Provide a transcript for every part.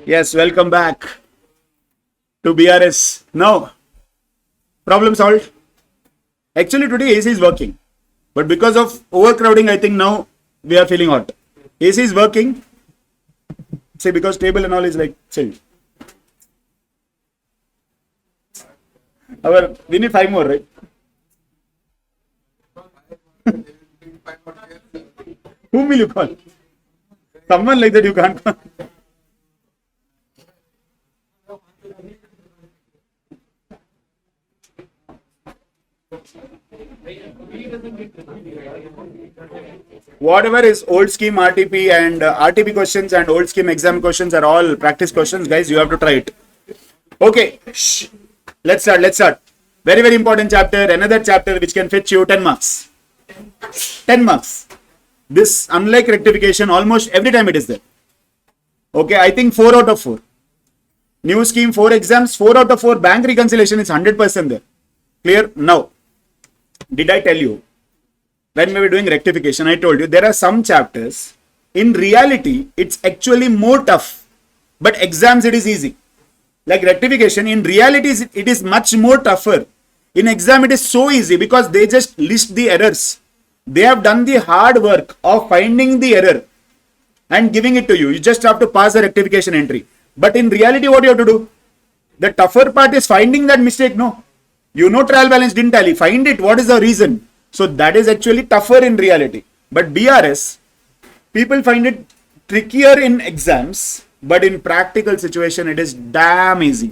Yes, welcome back to BRS. Now, problem solved. Actually, today AC is working, but because of overcrowding, I think now we are feeling hot. AC is working. See, because table and all is like chilled. We need 5 more, right? Whom will you call? Someone like that you can't call. Whatever is old scheme RTP and RTP questions and old scheme exam questions are all practice questions, guys. You have to try it. Okay, shh. Let's start. Very, very important chapter. Another chapter which can fetch you 10 marks. 10 marks. This, unlike rectification, almost every time it is there. Okay, I think 4 out of 4. New scheme, 4 exams, 4 out of 4. Bank reconciliation is 100% there. Clear? Now, did I tell you, when we were doing rectification, I told you there are some chapters, in reality, it's actually more tough. But exams, it is easy. Like rectification, in reality, it is much more tougher. In exam, it is so easy because they just list the errors. They have done the hard work of finding the error and giving it to you. You just have to pass the rectification entry. But in reality, what you have to do? The tougher part is finding that mistake. No. You know trial balance didn't tally. Find it. What is the reason? So that is actually tougher in reality. But BRS, people find it trickier in exams. But in practical situation, it is damn easy.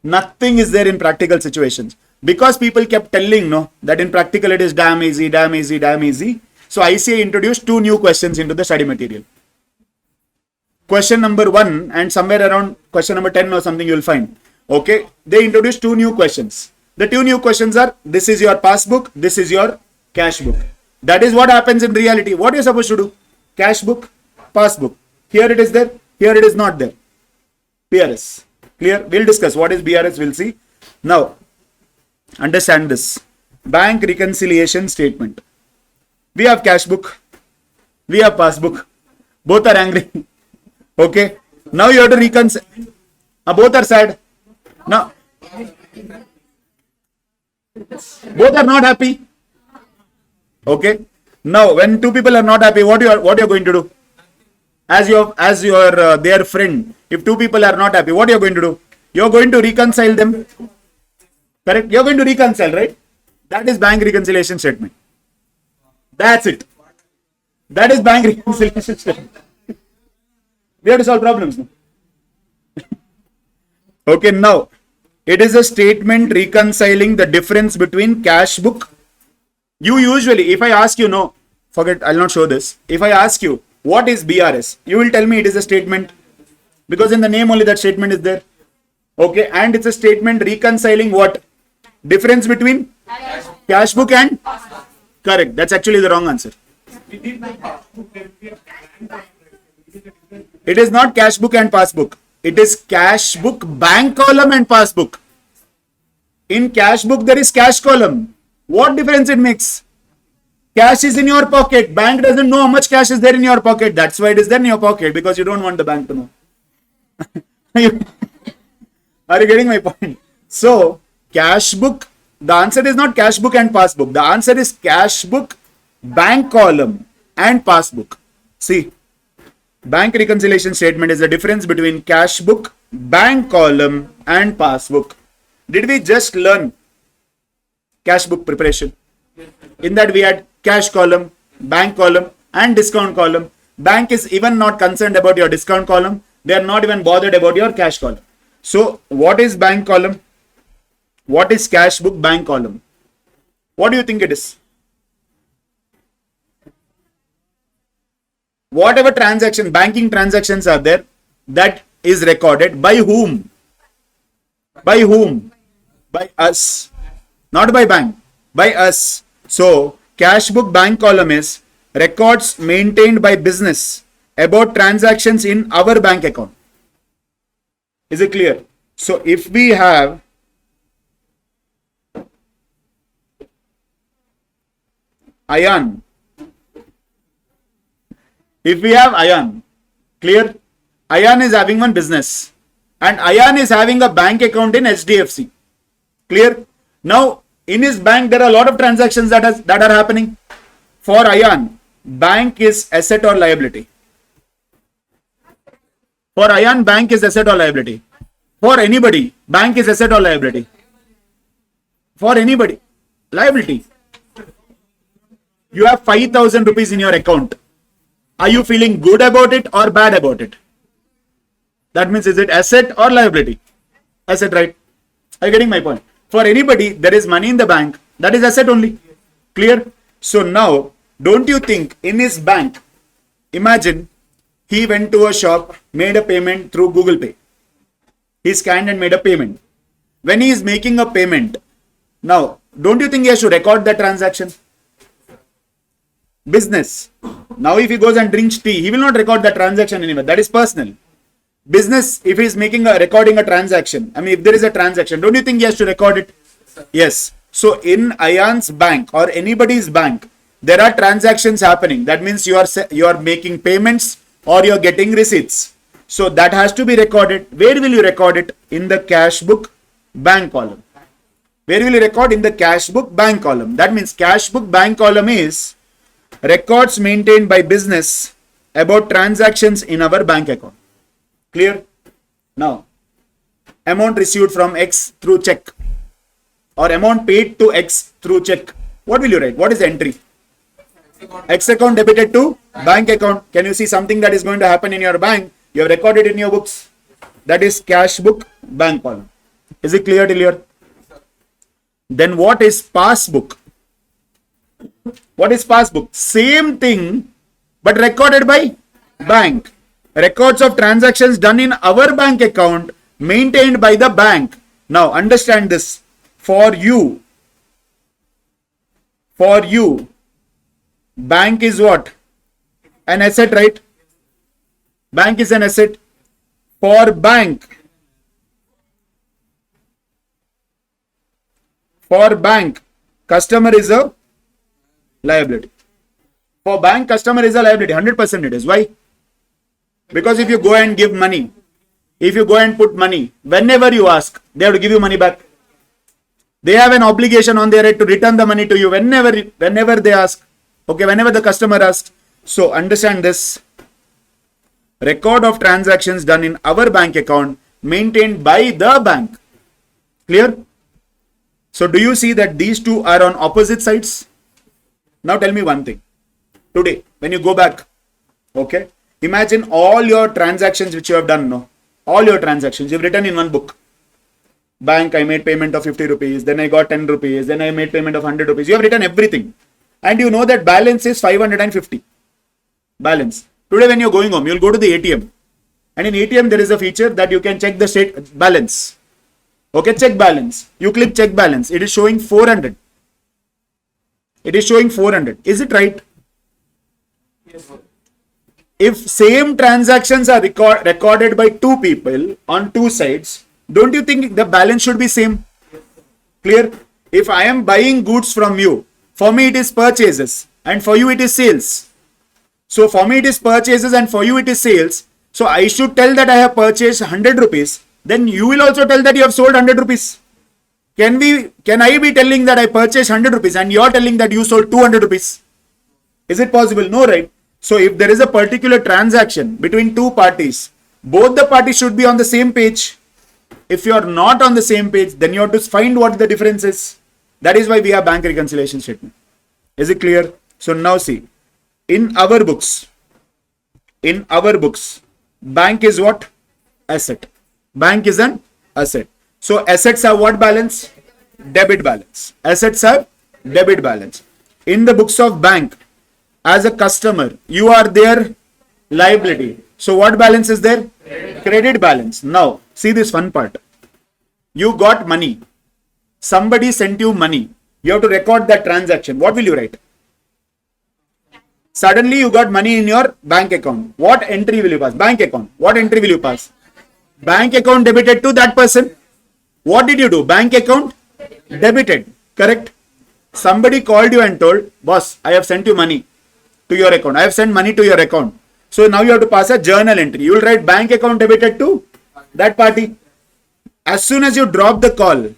Nothing is there in practical situations. Because people kept telling that in practical it is damn easy. So ICA introduced 2 new questions into the study material. Question number 1 and somewhere around question number 10 or something you will find. Okay, they introduced 2 new questions. The 2 new questions are, this is your passbook, this is your cash book. That is what happens in reality. What are you supposed to do? Cash book, passbook. Here it is there, here it is not there. BRS. Clear? We'll discuss what is BRS, we'll see. Now, understand this. Bank reconciliation statement. We have cash book. We have passbook. Both are angry. Okay. Now you have to reconcile. Both are sad. Now, both are not happy. Okay. Now, when 2 people are not happy, what you are going to do? As your their friend, if 2 people are not happy, what you are going to do? You are going to reconcile them. Correct? You are going to reconcile, right? That is bank reconciliation statement. That's it. That is bank reconciliation statement. We have to solve problems. Okay, now it is a statement reconciling the difference between cash book. You usually, if I ask you, no, forget, I'll not show this. If I ask you, what is BRS? You will tell me it is a statement because in the name only that statement is there. Okay, and it's a statement reconciling what? Difference between cash book and correct. That's actually the wrong answer. It is not cash book and passbook. It is cash book, bank column and passbook. In cash book, there is cash column. What difference it makes? Cash is in your pocket. Bank doesn't know how much cash is there in your pocket. That's why it is there in your pocket because you don't want the bank to know. Are you getting my point? So, cash book, the answer is not cash book and passbook. The answer is cash book, bank column and passbook. See, bank reconciliation statement is the difference between cash book, bank column and passbook. Did we just learn cash book preparation? In that we had cash column, bank column and discount column. Bank is even not concerned about your discount column. They are not even bothered about your cash column. So what is bank column? What is cash book, bank column? What do you think it is? Whatever transaction, banking transactions are there, that is recorded by whom? By whom? By us. Not by bank. By us. So, cash book, bank column is records maintained by business about transactions in our bank account. Is it clear? So, if we have Ayan, clear? Ayan is having one business and Ayan is having a bank account in HDFC. Clear? Now, in his bank, there are a lot of transactions that are happening. For Ayan, bank is asset or liability? For Ayan, bank is asset or liability? For anybody, bank is asset or liability? For anybody, liability. You have 5,000 rupees in your account. Are you feeling good about it or bad about it? That means, is it asset or liability? Asset, right? Are you getting my point? For anybody, there is money in the bank. That is asset only. Clear? So now, don't you think in his bank, imagine he went to a shop, made a payment through Google Pay. He scanned and made a payment. When he is making a payment, now, don't you think he has to record that transaction? Business. Now, if he goes and drinks tea, he will not record that transaction anywhere. That is personal. Business, if he is recording a transaction, I mean, if there is a transaction, don't you think he has to record it? Yes. So, in Ayan's bank or anybody's bank, there are transactions happening. That means you are making payments or you are getting receipts. So, that has to be recorded. Where will you record it? In the cash book bank column. Where will you record? In the cash book bank column. That means cash book bank column is records maintained by business about transactions in our bank account. Clear? Now, amount received from X through check or amount paid to X through check. What will you write? What is the entry? X account debited to bank account. Can you see something that is going to happen in your bank? You have recorded in your books. That is cash book bank column. Is it clear till here? Then what is passbook? What is passbook? Same thing, but recorded by bank. Records of transactions done in our bank account maintained by the bank. Now understand this. For you, bank is what? An asset, right? Bank is an asset. For bank, customer is a liability. For bank, customer is a liability. 100% it is. Why? Because if you go and give money, if you go and put money, whenever you ask, they have to give you money back. They have an obligation on their head to return the money to you whenever they ask. Okay, whenever the customer asks. So understand this. Record of transactions done in our bank account maintained by the bank. Clear? So do you see that these two are on opposite sides? Now tell me one thing. Today, when you go back, okay, imagine all your transactions which you have done, no? All your transactions, you've written in one book. Bank, I made payment of 50 rupees, then I got 10 rupees, then I made payment of 100 rupees. You have written everything. And you know that balance is 550. Balance. Today when you're going home, you'll go to the ATM. And in ATM, there is a feature that you can check the state balance. Okay, check balance. You click check balance. It is showing 400. It is showing 400. Is it right? Yes. If same transactions are recorded by two people on two sides, don't you think the balance should be same? Clear? If I am buying goods from you, for me it is purchases and for you it is sales. So for me it is purchases and for you it is sales. So I should tell that I have purchased 100 rupees. Then you will also tell that you have sold 100 rupees. Can I be telling that I purchased 100 rupees and you are telling that you sold 200 rupees? Is it possible? No, right? So if there is a particular transaction between two parties, both the parties should be on the same page. If you are not on the same page, then you have to find what the difference is. That is why we have bank reconciliation statement. Is it clear? So now see, in our books, bank is what? Asset. Bank is an asset. So assets have what balance? Debit balance. Assets have debit balance. In the books of bank, as a customer, you are their liability. So what balance is there? Credit balance. Now, see this fun part. You got money. Somebody sent you money. You have to record that transaction. What will you write? Suddenly you got money in your bank account. What entry will you pass? Bank account. What entry will you pass? Bank account debited to that person. What did you do? Bank account debited. Correct? Somebody called you and told, boss, I have sent you money to your account. I have sent money to your account. So now you have to pass a journal entry. You will write bank account debited to that party. As soon as you drop the call,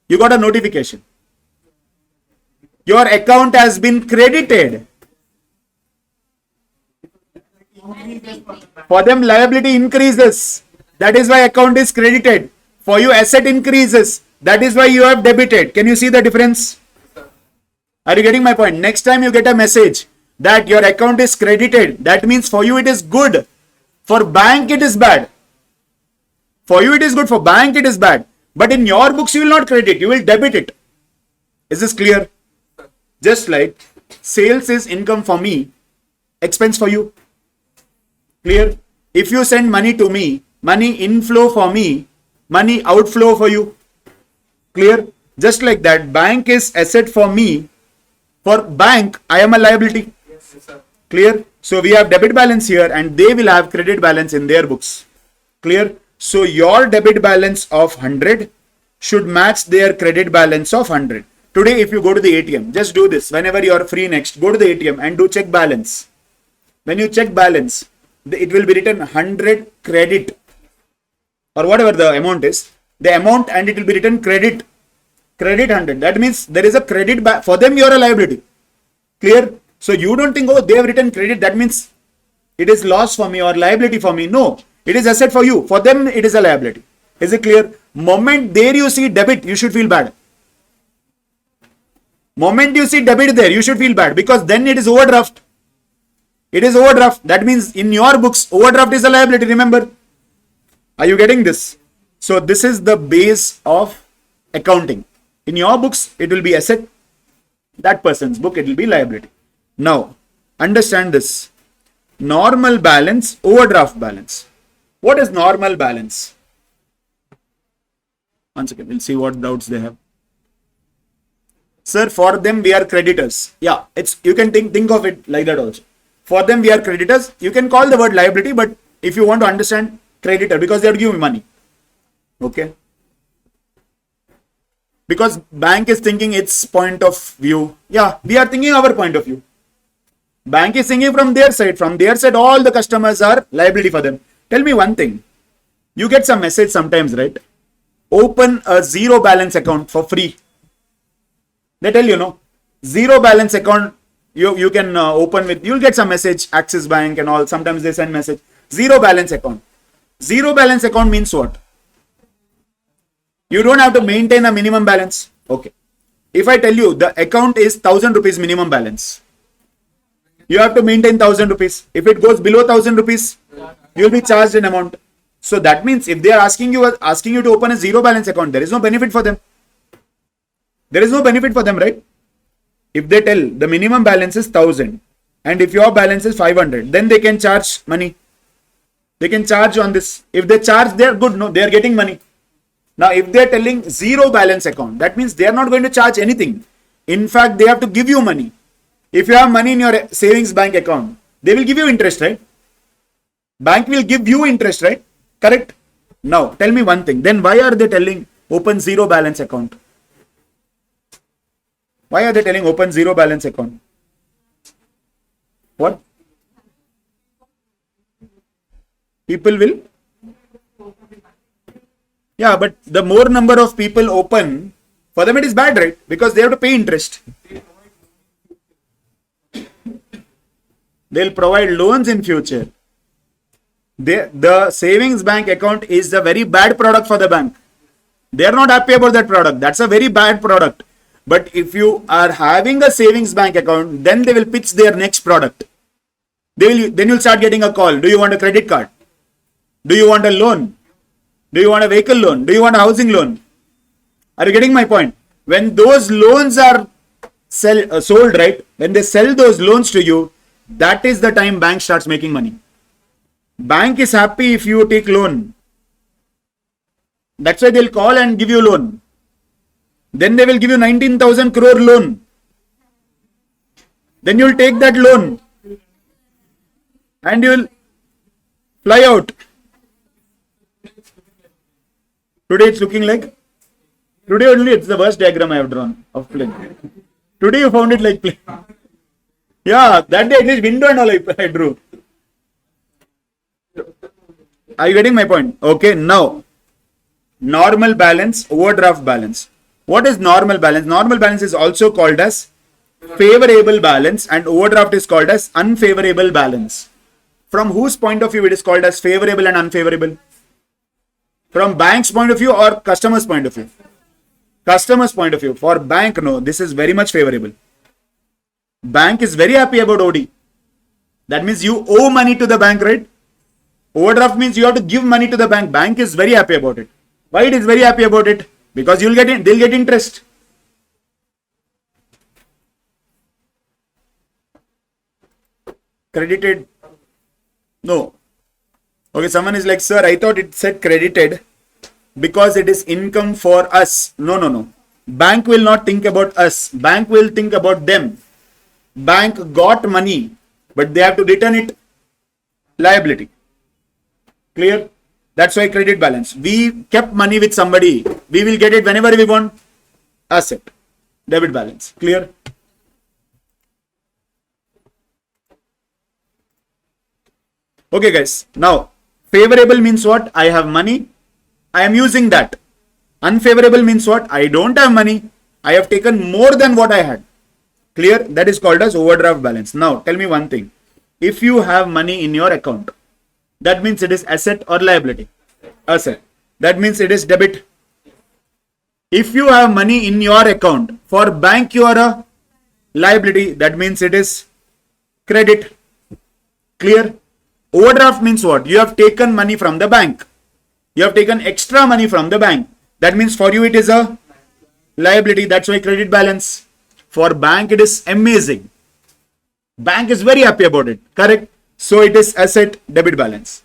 you got a notification. Your account has been credited. For them, liability increases. That is why account is credited. For you, asset increases. That is why you have debited. Can you see the difference? Are you getting my point? Next time you get a message that your account is credited, that means for you it is good. For bank it is bad. For you it is good. For bank it is bad. But in your books you will not credit. You will debit it. Is this clear? Just like sales is income for me, expense for you. Clear? If you send money to me, money inflow for me, money outflow for you. Clear? Just like that, bank is asset for me. For bank, I am a liability. Yes, sir. Clear? So we have debit balance here and they will have credit balance in their books. Clear? So your debit balance of 100 should match their credit balance of 100. Today, if you go to the ATM, just do this. Whenever you are free next, go to the ATM and do check balance. When you check balance, it will be written 100 credit or whatever the amount is. The amount and it will be written credit 100. That means there is a credit for them. You are a liability. Clear? So you don't think, oh, they have written credit. That means it is loss for me or liability for me. No, it is asset for you. For them, it is a liability. Is it clear? Moment there you see debit, you should feel bad. Moment you see debit there, you should feel bad because then it is overdraft. It is overdraft. That means in your books, overdraft is a liability. Remember? Are you getting this? So this is the base of accounting. In your books, it will be asset. That person's book, it will be liability. Now, understand this. Normal balance, overdraft balance. What is normal balance? Once again, we'll see what doubts they have. Sir, for them, we are creditors. Yeah, you can think of it like that also. For them, we are creditors. You can call the word liability, but if you want to understand creditor, because they have to give me money. Okay. Because bank is thinking its point of view. Yeah, we are thinking our point of view. Bank is thinking from their side. From their side, all the customers are liability for them. Tell me one thing. You get some message sometimes, right? Open a zero balance account for free. They tell you, no, zero balance account you can open with, you'll get some message, Axis Bank and all. Sometimes they send message, zero balance account. Zero balance account means what? You don't have to maintain a minimum balance. Okay. If I tell you the account is 1000 rupees minimum balance, you have to maintain 1000 rupees. If it goes below 1000 rupees, you will be charged an amount. So that means if they are asking you to open a zero balance account, there is no benefit for them. There is no benefit for them, right? If they tell the minimum balance is 1000 and if your balance is 500, then they can charge money. They can charge on this. If they charge, they are good. No, they are getting money. Now, if they are telling zero balance account, that means they are not going to charge anything. In fact, they have to give you money. If you have money in your savings bank account, they will give you interest, right? Bank will give you interest, right? Correct? Now, tell me one thing. Then why are they telling open zero balance account? Why are they telling open zero balance account? What? People will? Yeah, but the more number of people open, for them it is bad, right? Because they have to pay interest. They'll provide loans in future. The savings bank account is a very bad product for the bank. They are not happy about that product. That's a very bad product. But if you are having a savings bank account, then they will pitch their next product. Then you'll start getting a call. Do you want a credit card? Do you want a loan? Do you want a vehicle loan? Do you want a housing loan? Are you getting my point? When those loans are sold, right? When they sell those loans to you, that is the time bank starts making money. Bank is happy if you take loan. That's why they'll call and give you loan. Then they will give you 19,000 crore loan. Then you'll take that loan and you'll fly out. Today it's looking like, today only it's the worst diagram I have drawn of plane. Today you found it like plane. Yeah, that day at least window and all I drew. Are you getting my point? Okay, now normal balance, overdraft balance. What is normal balance? Normal balance is also called as favorable balance and overdraft is called as unfavorable balance. From whose point of view it is called as favorable and unfavorable? From bank's point of view or customer's point of view? Customer's point of view. For bank, no, this is very much favorable. Bank is very happy about OD. That means you owe money to the bank, right? Overdraft means you have to give money to the bank. Bank is very happy about it. Why it is very happy about it? Because they'll get interest. Credited? No. Okay, someone is like, sir, I thought it said credited because it is income for us. No. Bank will not think about us. Bank will think about them. Bank got money, but they have to return it liability. Clear? That's why credit balance. We kept money with somebody. We will get it whenever we want. Asset. Debit balance. Clear? Okay, guys. Now, favorable means what? I have money. I am using that. Unfavorable means what? I don't have money. I have taken more than what I had. Clear? That is called as overdraft balance. Now, tell me one thing. If you have money in your account, that means it is asset or liability? Asset. That means it is debit. If you have money in your account, for bank you are a liability. That means it is credit. Clear? Overdraft means what? You have taken money from the bank. You have taken extra money from the bank. That means for you it is a liability. That's why credit balance. For bank it is amazing. Bank is very happy about it. Correct? So it is asset debit balance.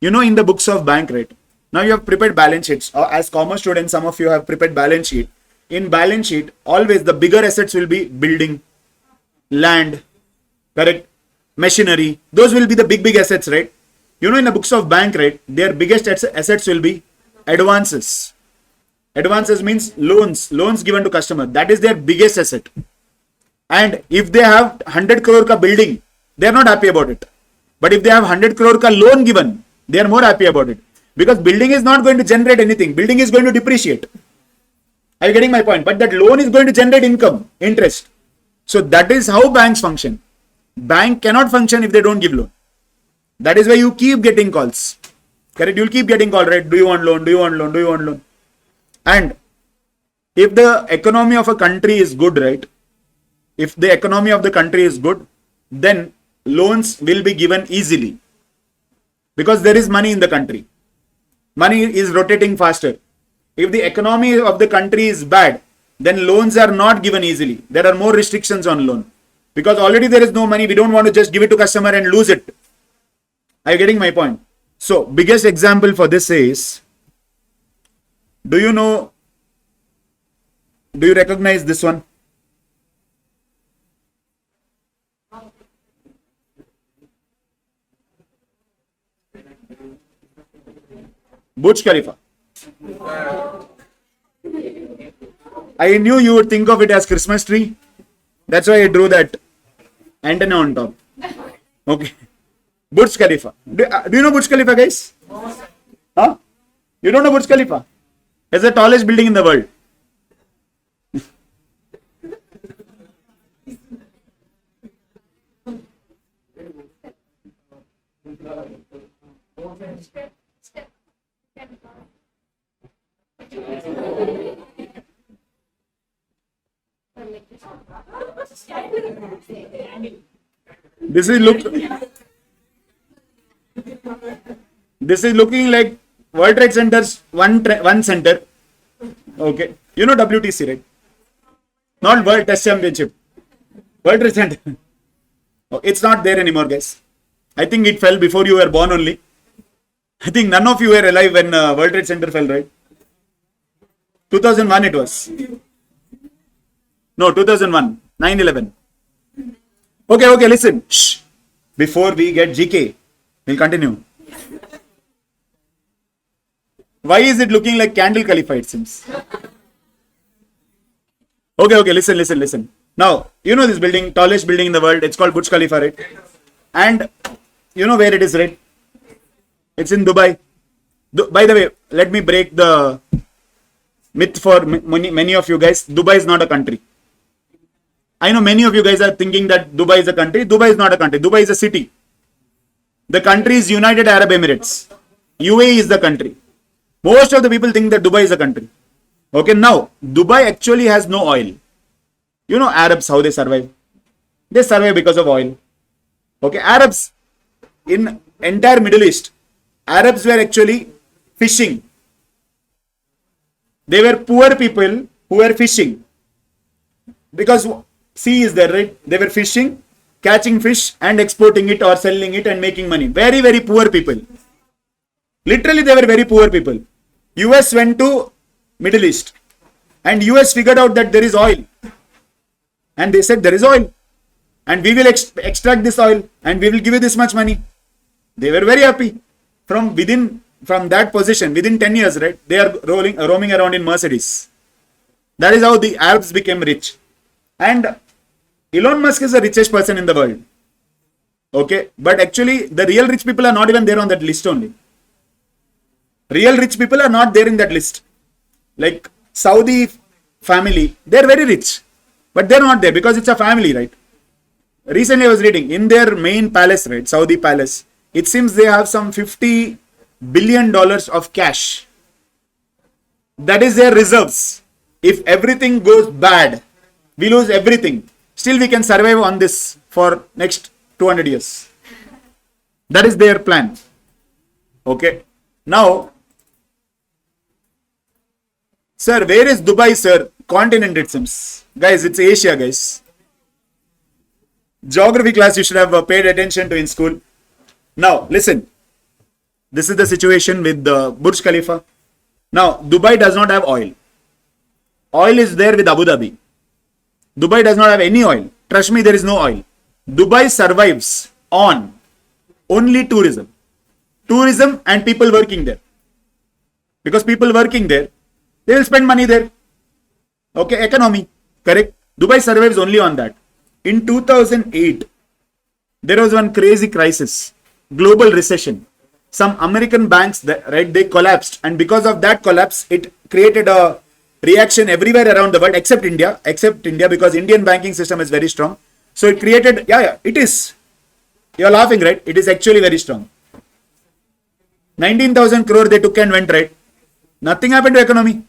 You know, in the books of bank, right? Now you have prepared balance sheets. As commerce students, some of you have prepared balance sheet. In balance sheet, always the bigger assets will be building, land, correct? Machinery. Those will be the big assets, right? You know, in the books of bank, right? Their biggest assets will be advances. Advances means loans given to customer. That is their biggest asset. And if they have 100 crore ka building, they are not happy about it. But if they have 100 crore ka loan given, they are more happy about it. Because building is not going to generate anything. Building is going to depreciate. Are you getting my point? But that loan is going to generate income, interest. So that is how banks function. Bank cannot function if they don't give loan. That is why you keep getting calls. Correct? You'll keep getting called, right? Do you want loan? Do you want loan? Do you want loan? And if the economy of a country is good, right? If the economy of the country is good, then loans will be given easily. Because there is money in the country. Money is rotating faster. If the economy of the country is bad, then loans are not given easily. There are more restrictions on loan. Because already there is no money. We don't want to just give it to customer and lose it. Are you getting my point? So, biggest example for this is, do you recognize this one? Burj Khalifa. I knew you would think of it as Christmas tree. That's why I drew that antenna on top. Okay. Burj Khalifa. Do you know Burj Khalifa, guys? Huh? You don't know Burj Khalifa? It's the tallest building in the world. This is looking like World Trade Center's one center. Okay. You know WTC, right? Not World Test Championship. World Trade Center. Oh, it's not there anymore, guys. I think it fell before you were born only. I think none of you were alive when World Trade Center fell, right? 2001 it was. No, 2001. 9/11. Okay, listen. Shh. Before we get GK, we'll continue. Why is it looking like Candle Khalifa, it seems? Okay, listen. Now, you know this building, tallest building in the world. It's called Burj Khalifa, right? And you know where it is, right? It's in Dubai. By the way, let me break the myth for many of you guys. Dubai is not a country. I know many of you guys are thinking that Dubai is a country. Dubai is not a country. Dubai is a city. The country is United Arab Emirates. UAE is the country. Most of the people think that Dubai is a country. Okay, now Dubai actually has no oil. You know Arabs, how they survive? They survive because of oil. Okay, Arabs in entire Middle East, Arabs were actually fishing. They were poor people who were fishing. Because sea is there, right? They were fishing, catching fish and exporting it or selling it and making money. Very, very poor people. Literally, they were very poor people. US went to Middle East and US figured out that there is oil. And they said, there is oil. And we will extract this oil and we will give you this much money. They were very happy. From that position, within 10 years, right? They are roaming around in Mercedes. That is how the Arabs became rich. And Elon Musk is the richest person in the world. Okay. But actually, the real rich people are not even there on that list only. Real rich people are not there in that list. Like Saudi family, they're very rich. But they're not there because it's a family, right? Recently I was reading in their main palace, right? Saudi palace. It seems they have some $50 billion of cash. That is their reserves. If everything goes bad, we lose everything. Still we can survive on this for next 200 years. That is their plan. Okay. Now, sir, where is Dubai, sir? Continent it seems. Guys, it's Asia, guys. Geography class you should have paid attention to in school. Now, listen. This is the situation with the Burj Khalifa. Now, Dubai does not have oil. Oil is there with Abu Dhabi. Dubai does not have any oil. Trust me, there is no oil. Dubai survives on only tourism. Tourism and people working there. Because people working there, they will spend money there. Okay, economy. Correct. Dubai survives only on that. In 2008, there was one crazy crisis. Global recession. Some American banks, right, they collapsed. And because of that collapse, it created a reaction everywhere around the world except India because Indian banking system is very strong. So it created, it is. You're laughing, right? It is actually very strong. 19,000 crore they took and went, right? Nothing happened to economy.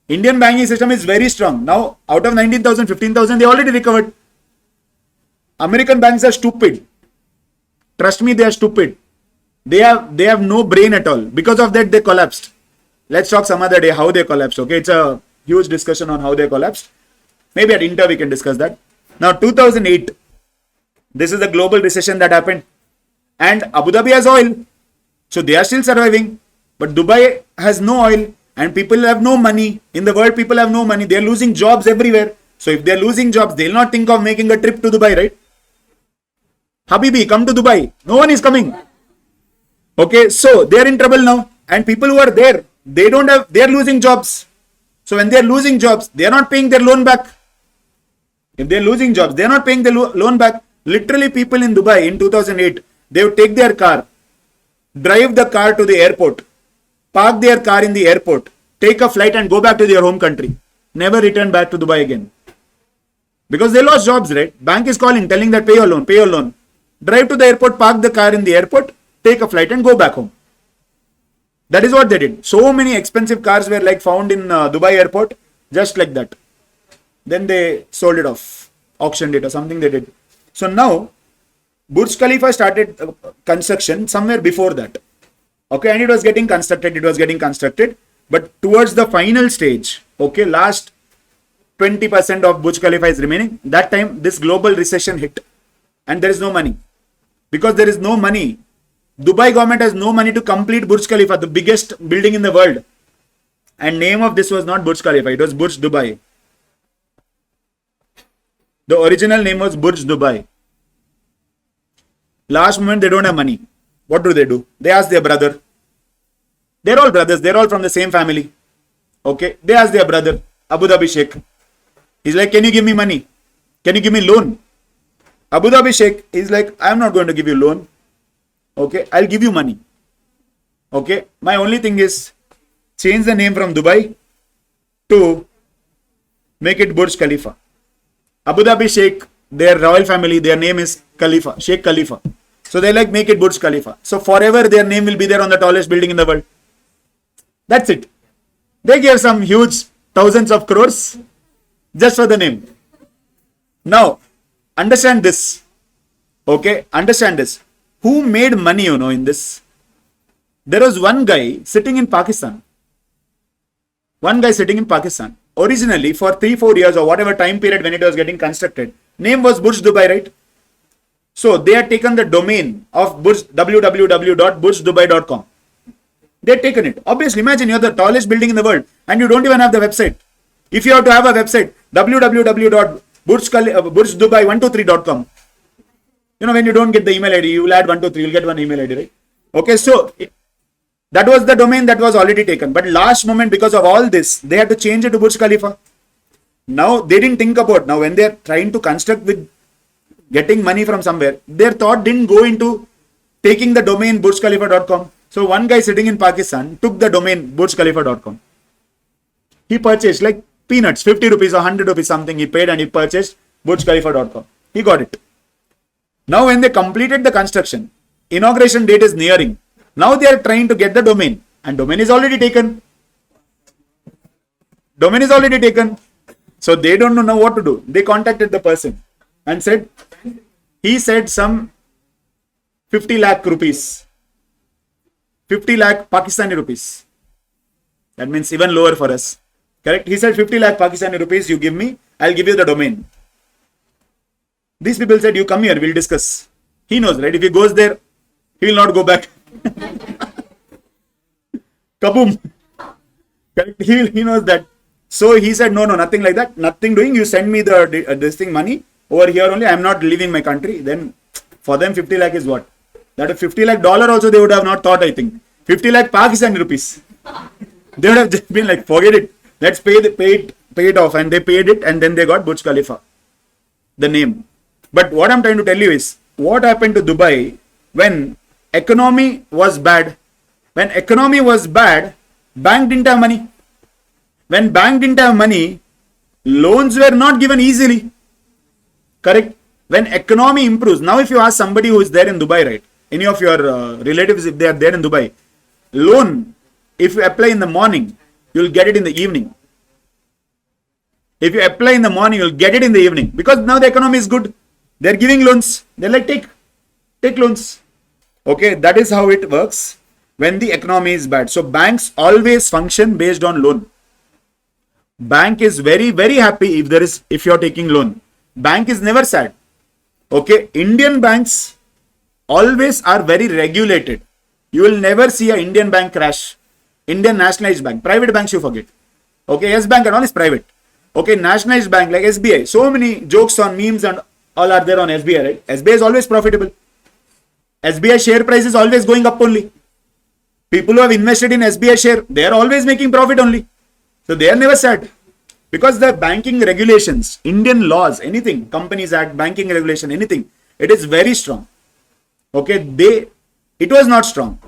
Indian banking system is very strong. Now, out of 19,000, 15,000, they already recovered. American banks are stupid. Trust me, they are stupid. They have no brain at all. Because of that, they collapsed. Let's talk some other day how they collapsed. Okay, it's a huge discussion on how they collapsed. Maybe at Inter we can discuss that. Now, 2008, this is the global recession that happened. And Abu Dhabi has oil. So they are still surviving. But Dubai has no oil. And people have no money. In the world, people have no money. They are losing jobs everywhere. So if they are losing jobs, they will not think of making a trip to Dubai, right? Habibi, come to Dubai. No one is coming. Okay, so they are in trouble now. And people who are there, they are losing jobs. So when they are losing jobs, they are not paying their loan back. If they are losing jobs, they are not paying the loan back. Literally, people in Dubai in 2008, they would take their car, drive the car to the airport, park their car in the airport, take a flight and go back to their home country. Never return back to Dubai again. Because they lost jobs, right? Bank is calling, telling that pay your loan, pay your loan. Drive to the airport, park the car in the airport, take a flight and go back home. That is what they did. So many expensive cars were like found in Dubai airport, just like that. Then they sold it off, auctioned it or something they did. So now, Burj Khalifa started construction somewhere before that. Okay, and it was getting constructed. But towards the final stage, okay, last 20% of Burj Khalifa is remaining. That time, this global recession hit. And there is no money. Because there is no money, Dubai government has no money to complete Burj Khalifa, the biggest building in the world. And name of this was not Burj Khalifa, it was Burj Dubai. The original name was Burj Dubai. Last moment, they don't have money. What do? They ask their brother. They're all brothers. They're all from the same family. Okay. They ask their brother, Abu Dhabi Sheikh. He's like, can you give me money? Can you give me loan? Abu Dhabi Sheikh is like, I'm not going to give you loan. Okay. I'll give you money. Okay. My only thing is change the name from Dubai to make it Burj Khalifa. Abu Dhabi Sheikh, their royal family, their name is Khalifa, Sheikh Khalifa. So they like make it Burj Khalifa. So forever their name will be there on the tallest building in the world. That's it. They gave some huge thousands of crores just for the name. Now, understand this. Okay, understand this. Who made money, in this? There was one guy sitting in Pakistan. One guy sitting in Pakistan. Originally, for 3-4 years or whatever time period when it was getting constructed, name was Burj Dubai, right? So they had taken the domain of Burj, www.burjdubai.com. They had taken it. Obviously, imagine you're the tallest building in the world and you don't even have the website. If you have to have a website, www.burjdubai123.com. When you don't get the email ID, you will add 123, you'll get one email ID, right? Okay, so that was the domain that was already taken. But last moment, because of all this, they had to change it to Burj Khalifa. Now, they didn't think about, now when they're trying to construct with getting money from somewhere, their thought didn't go into taking the domain burjkhalifa.com. So one guy sitting in Pakistan took the domain burjkhalifa.com. He purchased like peanuts, 50 rupees or 100 rupees something he paid, and he purchased burjkhalifa.com. He got it. Now when they completed the construction, inauguration date is nearing. Now they are trying to get the domain, and domain is already taken. Domain is already taken. So they don't know what to do. They contacted the person and said, he said some 50 lakh rupees. 50 lakh Pakistani rupees. That means even lower for us. Correct? He said 50 lakh Pakistani rupees you give me, I'll give you the domain. These people said, you come here, we'll discuss. He knows, right? If he goes there, he will not go back. Kaboom. Correct? He knows that. So he said, no, nothing like that. Nothing doing. You send me this thing money over here only. I'm not leaving my country. Then for them, 50 lakh is what? That is 50 lakh dollar also they would have not thought, I think. 50 lakh Pakistani rupees. They would have just been like, forget it. Let's pay it off. And they paid it, and then they got Burj Khalifa, the name. But what I'm trying to tell you is, what happened to Dubai when economy was bad? When economy was bad, bank didn't have money. When bank didn't have money, loans were not given easily. Correct? When economy improves, now if you ask somebody who is there in Dubai, right? Any of your relatives, if they are there in Dubai, loan, if you apply in the morning, you'll get it in the evening. If you apply in the morning, you'll get it in the evening. Because now the economy is good. They're giving loans. They're like, take loans. Okay, that is how it works when the economy is bad. So banks always function based on loan. Bank is very, very happy if you're taking loan. Bank is never sad. Okay, Indian banks always are very regulated. You will never see an Indian bank crash. Indian nationalized bank. Private banks you forget. Okay, Yes Bank and all is private. Okay, nationalized bank like SBI. So many jokes on memes and all are there on SBI, right? SBI is always profitable. SBI share price is always going up only. People who have invested in SBI share, they are always making profit only. So they are never sad. Because the banking regulations, Indian laws, anything, Companies Act, banking regulation, anything, it is very strong. Okay, it was not strong.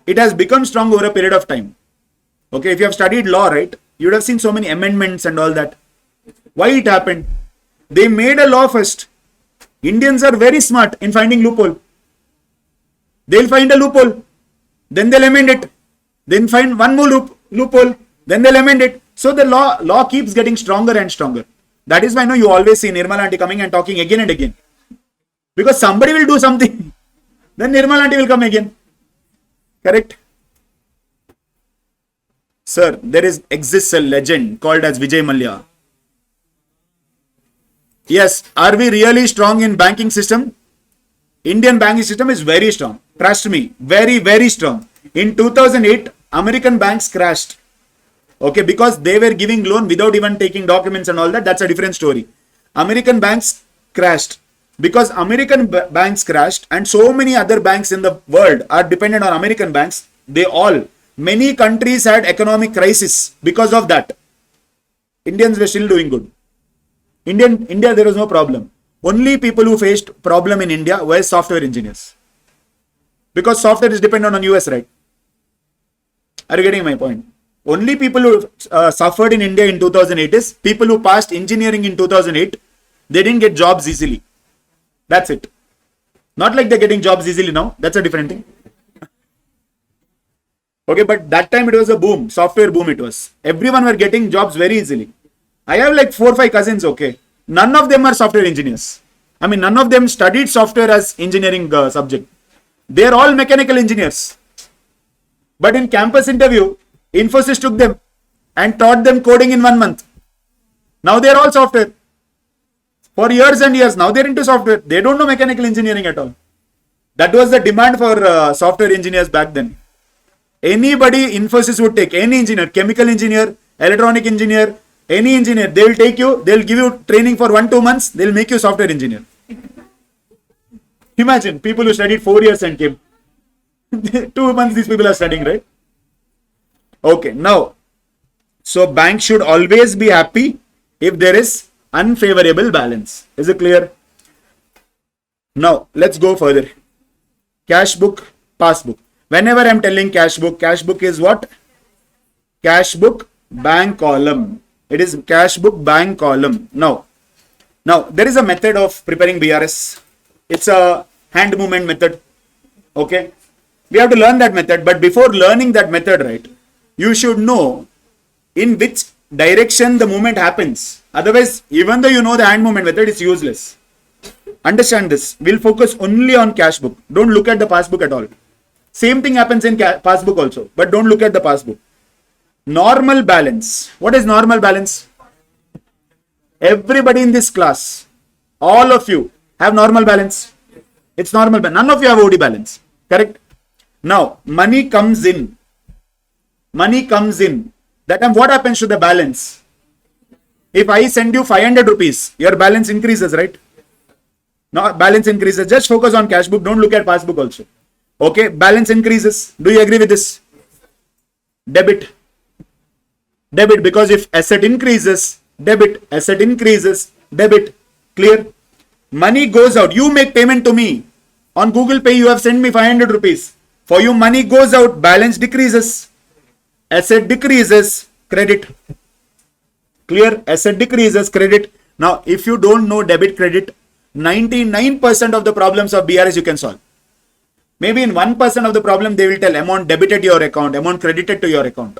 It has become strong over a period of time. Okay, if you have studied law, right, you would have seen so many amendments and all that. Why it happened? They made a law first. Indians are very smart in finding loophole. They'll find a loophole. Then they'll amend it. Then find one more loophole. Then they'll amend it. So the law keeps getting stronger and stronger. That is why you always see Nirmala Aunty coming and talking again and again. Because somebody will do something. Then Nirmala Aunty will come again. Correct? Sir, there exists a legend called as Vijay Mallya. Yes, are we really strong in banking system? Indian banking system is very strong. Trust me, very, very strong. In 2008, American banks crashed. Okay, because they were giving loan without even taking documents and all that. That's a different story. American banks crashed. Because American banks crashed and so many other banks in the world are dependent on American banks. Many countries had economic crisis because of that. Indians were still doing good. India, there was no problem. Only people who faced problem in India were software engineers. Because software is dependent on US, right? Are you getting my point? Only people who suffered in India in 2008 is people who passed engineering in 2008. They didn't get jobs easily. That's it. Not like they're getting jobs easily now. That's a different thing. Okay, but that time it was a boom. Software boom it was. Everyone were getting jobs very easily. I have like 4 or 5 cousins, okay. None of them are software engineers. I mean, none of them studied software as engineering subject. They are all mechanical engineers. But in campus interview, Infosys took them and taught them coding in 1 month. Now they are all software. For years and years, now they are into software. They don't know mechanical engineering at all. That was the demand for software engineers back then. Anybody Infosys would take, any engineer, chemical engineer, electronic engineer, any engineer, they will take you, they will give you training for 1-2 months, they will make you software engineer. Imagine, people who studied 4 years and came. 2 months these people are studying, right? Okay, now, so bank should always be happy if there is unfavorable balance. Is it clear? Now, let's go further. Cash book, passbook. Whenever I am telling cash book is what? Cash book, bank column. It is cash book, bank column. Now, there is a method of preparing BRS. It's a hand movement method. Okay. We have to learn that method. But before learning that method, right, you should know in which direction the movement happens. Otherwise, even though you know the hand movement method, it's useless. Understand this. We'll focus only on cash book. Don't look at the passbook at all. Same thing happens in passbook also. But don't look at the passbook. Normal balance. What is normal balance? Everybody in this class, all of you have normal balance. It's normal balance. None of you have OD balance. Correct? Now, money comes in. Money comes in. That time, what happens to the balance? If I send you 500 rupees, your balance increases, right? No, balance increases. Just focus on cash book. Don't look at passbook also. Okay, balance increases. Do you agree with this? Debit. Debit, because if asset increases, debit. Asset increases, debit. Clear? Money goes out. You make payment to me. On Google Pay, you have sent me 500 rupees. For you, money goes out. Balance decreases. Asset decreases. Credit. Clear? Asset decreases. Credit. Now, if you don't know debit, credit, 99% of the problems of BRS you can solve. Maybe in 1% of the problem, they will tell amount debited to your account, amount credited to your account.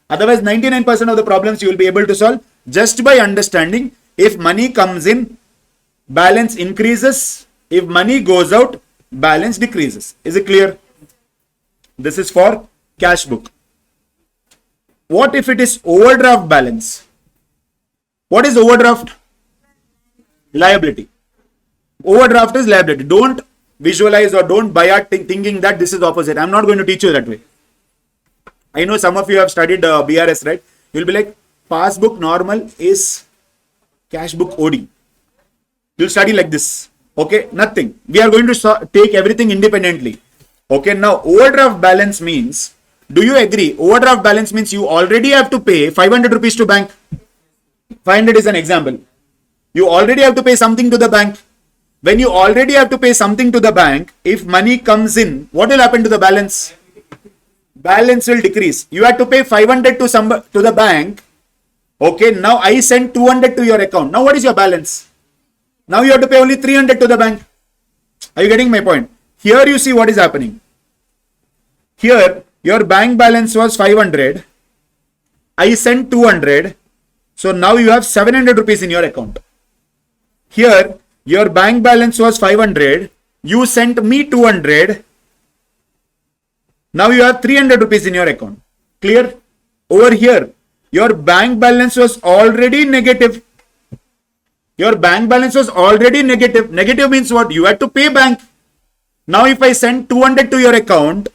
Otherwise, 99% of the problems you will be able to solve just by understanding if money comes in, balance increases. If money goes out, balance decreases. Is it clear? This is for cash book. What if it is overdraft balance? What is overdraft? Liability. Overdraft is liability. Don't visualize or don't buy out thinking that this is opposite. I'm not going to teach you that way. I know some of you have studied BRS, right? You'll be like, passbook normal is cash book OD. You'll study like this. Okay, nothing. We are going to take everything independently. Okay, now overdraft balance means, do you agree? Overdraft balance means you already have to pay 500 rupees to bank. 500 is an example. You already have to pay something to the bank. When you already have to pay something to the bank, if money comes in, what will happen to the balance? Balance will decrease. You have to pay 500 to the bank. Okay, now I send 200 to your account. Now what is your balance? Now you have to pay only 300 to the bank. Are you getting my point? Here you see what is happening. Here your bank balance was 500. I sent 200. So now you have 700 rupees in your account. Here your bank balance was 500. You sent me 200. Now you have 300 rupees in your account. Clear? Over here, your bank balance was already negative. Your bank balance was already negative. Negative means what? You had to pay bank. Now if I send 200 to your account,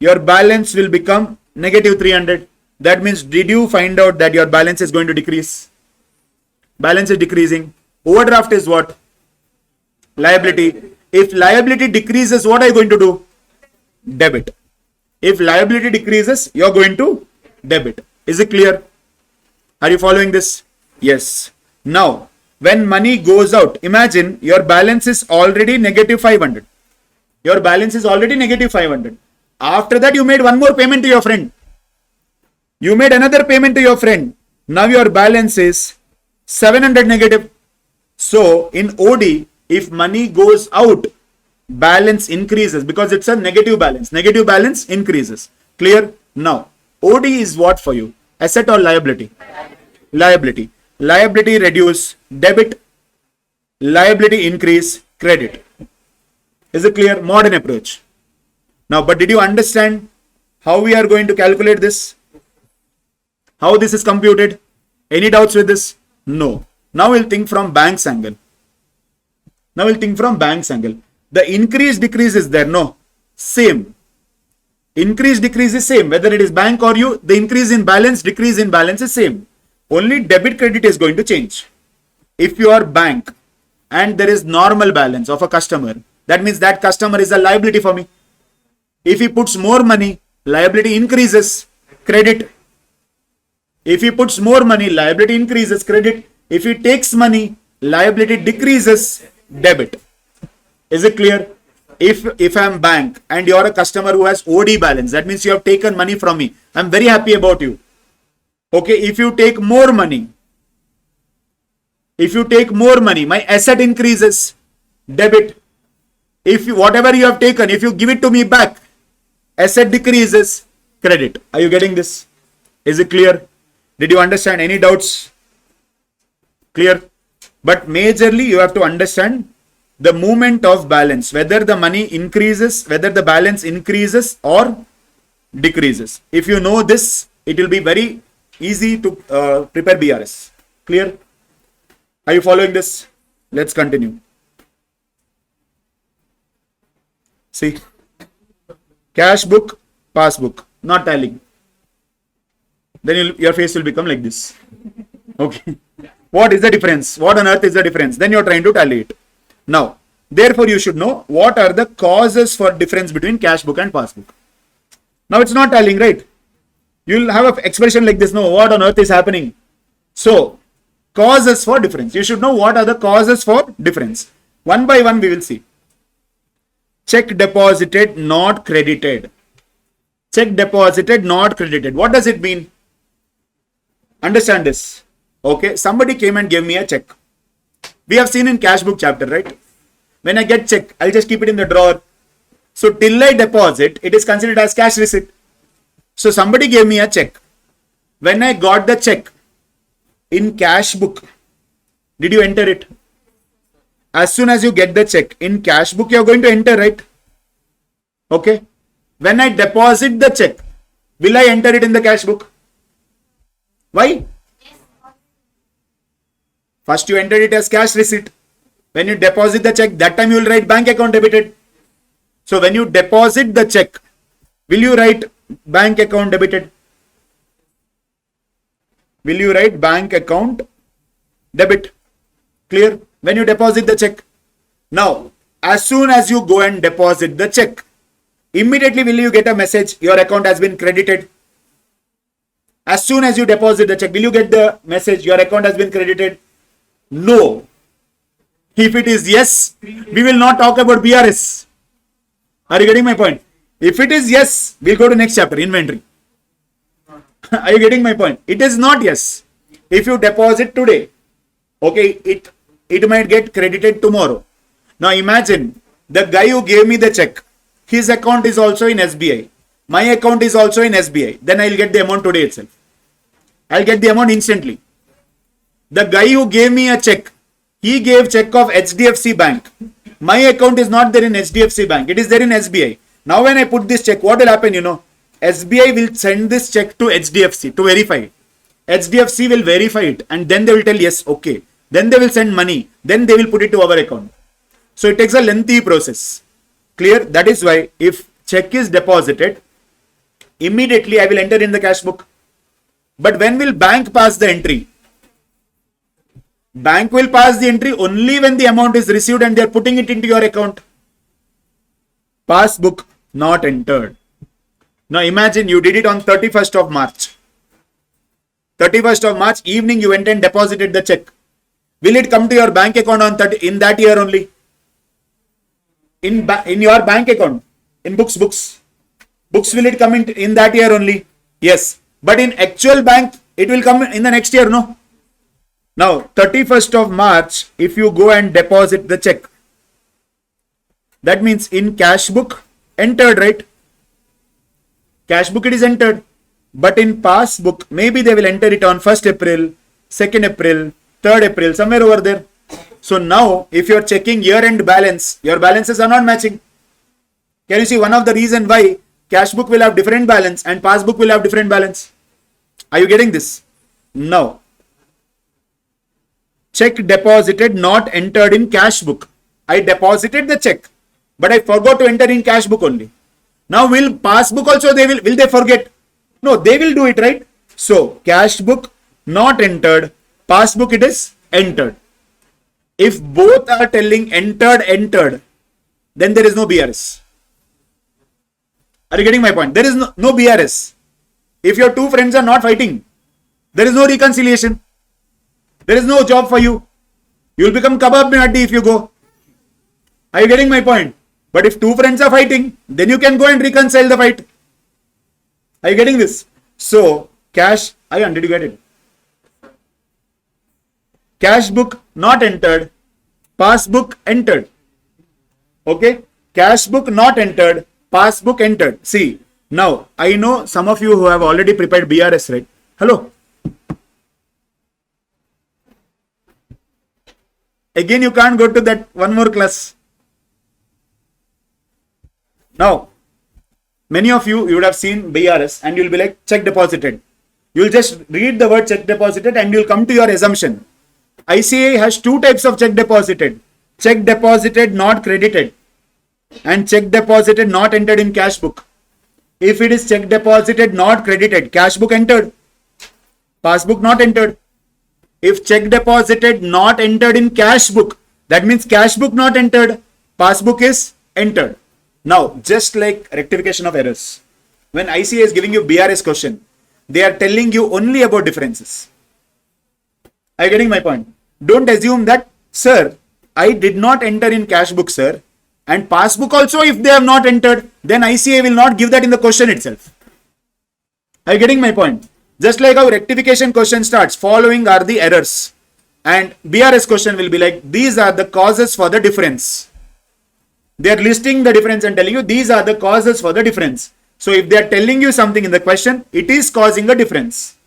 your balance will become negative 300. That means, did you find out that your balance is going to decrease? Balance is decreasing. Overdraft is what? Liability. If liability decreases, what are you going to do? Debit. If liability decreases, you are going to debit. Is it clear? Are you following this? Yes. Now, when money goes out, imagine your balance is already negative 500. Your balance is already negative 500. After that, you made one more payment to your friend. You made another payment to your friend. Now your balance is 700 negative. So in OD, if money goes out, balance increases because it's a negative balance. Negative balance increases. Clear? Now, OD is what for you? Asset or liability? Liability. Liability reduce, debit. Liability increase, credit. Is it clear? Modern approach. Now, but did you understand how we are going to calculate this? How this is computed? Any doubts with this? No. Now we'll think from bank's angle. The increase decrease is there. No. Same. Increase decrease is same. Whether it is bank or you, the increase in balance, decrease in balance is same. Only debit credit is going to change. If you are bank and there is normal balance of a customer, that means that customer is a liability for me. If he puts more money, liability increases, credit. If he puts more money, liability increases, credit. If he takes money, liability decreases, debit. Is it clear? If I'm bank and you're a customer who has OD balance, that means you have taken money from me. I'm very happy about you. Okay, if you take more money, my asset increases, debit. If you, whatever you have taken, if you give it to me back, asset decreases, credit. Are you getting this? Is it clear? Did you understand? Any doubts? Clear? But majorly you have to understand the movement of balance, whether the money increases, whether the balance increases or decreases. If you know this, it will be very easy to prepare BRS. Clear? Are you following this? Let's continue. See, cash book, passbook, not tallying. Then your face will become like this. Okay. What is the difference? What on earth is the difference? Then you're trying to tally it. Now, therefore you should know what are the causes for difference between cash book and passbook. Now it's not tallying, right? You'll have an expression like this. No, what on earth is happening? So, causes for difference. You should know what are the causes for difference. One by one we will see. Check deposited, not credited. Check deposited, not credited. What does it mean? Understand this. Okay, somebody came and gave me a check. We have seen in cash book chapter, right? When I get check, I'll just keep it in the drawer. So till I deposit, it is considered as cash receipt. So somebody gave me a check. When I got the check in cash book, did you enter it? As soon as you get the check in cash book, you're going to enter, right? Okay. When I deposit the check, will I enter it in the cash book? Why? First you enter it as cash receipt. When you deposit the check, that time you will write bank account debited. So when you deposit the check, will you write bank account debited? Will you write bank account debit? Clear? When you deposit the check. Now, as soon as you go and deposit the check, immediately will you get a message, your account has been credited? As soon as you deposit the check, will you get the message, your account has been credited? No. If it is yes, we will not talk about BRS. Are you getting my point? If it is yes, we'll go to next chapter, inventory. Are you getting my point? It is not yes. If you deposit today, okay, it might get credited tomorrow. Now imagine the guy who gave me the check, his account is also in SBI. My account is also in SBI. Then I'll get the amount today itself. I'll get the amount instantly. The guy who gave me a check, he gave check of HDFC Bank. My account is not there in HDFC Bank. It is there in SBI. Now when I put this check, what will happen, you know? SBI will send this check to HDFC to verify it. HDFC will verify it and then they will tell yes, okay. Then they will send money. Then they will put it to our account. So it takes a lengthy process. Clear? That is why if check is deposited, immediately I will enter in the cash book. But when will bank pass the entry? Bank will pass the entry only when the amount is received and they are putting it into your account. Passbook not entered. Now imagine you did it on 31st of March. 31st of March evening you went and deposited the check. Will it come to your bank account on in that year only? In your bank account, in books. Books will it come in that year only? Yes. But in actual bank, it will come in the next year, no? Now, 31st of March, if you go and deposit the check, that means in cash book, entered, right? Cash book it is entered. But in passbook, maybe they will enter it on 1st April, 2nd April, 3rd April, somewhere over there. So now, if you are checking year-end balance, your balances are not matching. Can you see one of the reason why cash book will have different balance and passbook will have different balance? Are you getting this? Now, check deposited not entered in cash book. I deposited the check, but I forgot to enter in cash book only. Now, will passbook also will they forget? No, they will do it, right? So, cash book not entered, passbook it is entered. If both are telling entered, then there is no BRS. Are you getting my point? There is no BRS. If your two friends are not fighting, there is no reconciliation. There is no job for you. You will become kebab mein haddi if you go. Are you getting my point? But if two friends are fighting, then you can go and reconcile the fight. Are you getting this? So, cash, did you get it? Cash book not entered, passbook entered. Okay? Cash book not entered, passbook entered. See, now, I know some of you who have already prepared BRS, right? Hello? Again, you can't go to that one more class. Now, many of you would have seen BRS and you'll be like, check deposited. You'll just read the word check deposited and you'll come to your assumption. ICA has two types of check deposited. Check deposited not credited and check deposited not entered in cash book. If it is check deposited not credited, cash book entered, passbook not entered. If check deposited not entered in cash book, that means cash book not entered, passbook is entered. Now, just like rectification of errors, when ICA is giving you BRS question, they are telling you only about differences. Are you getting my point? Don't assume that, sir, I did not enter in cash book, sir, and passbook also if they have not entered, then ICA will not give that in the question itself. Are you getting my point? Just like our rectification question starts, following are the errors. And BRS question will be like, these are the causes for the difference. They are listing the difference and telling you these are the causes for the difference. So if they are telling you something in the question, it is causing a difference.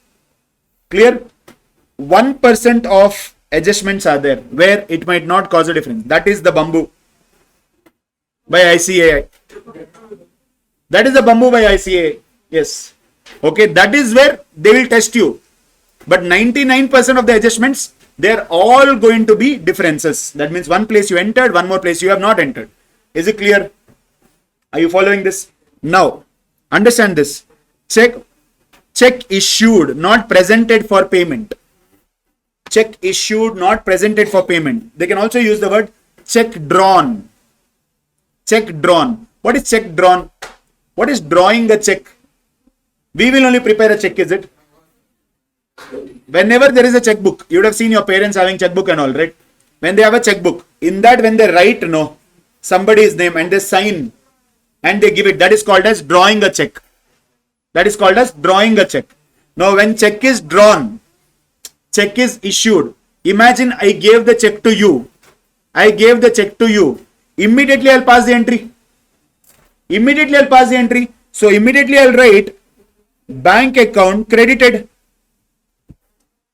Clear? 1% of adjustments are there where it might not cause a difference. That is the bamboo by ICAI. That is the bamboo by ICAI. Yes. Okay, that is where they will test you. But 99% of the adjustments, they are all going to be differences. That means one place you entered, one more place you have not entered. Is it clear? Are you following this? Now, understand this. Check issued, not presented for payment. Check issued, not presented for payment. They can also use the word check drawn. Check drawn. What is check drawn? What is drawing a check? We will only prepare a check, is it? Whenever there is a checkbook, you would have seen your parents having checkbook and all, right? When they have a checkbook, in that when they write somebody's name and they sign and they give it, that is called as drawing a check. That is called as drawing a check. Now, when check is drawn, check is issued. Imagine I gave the check to you. I gave the check to you. Immediately I'll pass the entry. Immediately I'll pass the entry. So immediately I'll write bank account credited.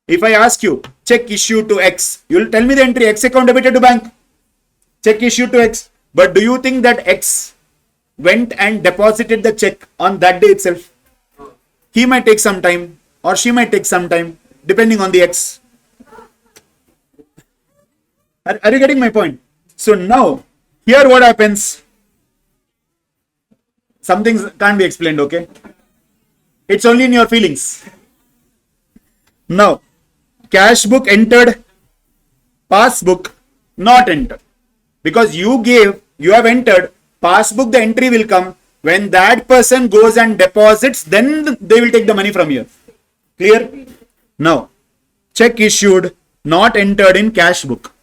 If I ask you check issued to X, you'll tell me the entry X account debited to bank. Check issued to X. But do you think that X went and deposited the check on that day itself? He might take some time or she might take some time depending on the X. Are you getting my point? So now, here what happens? Some things can't be explained, okay? It's only in your feelings. Now, cash book entered, passbook not entered. Because you have entered, passbook the entry will come. When that person goes and deposits, then they will take the money from here. Clear? Now, check issued, not entered in cash book.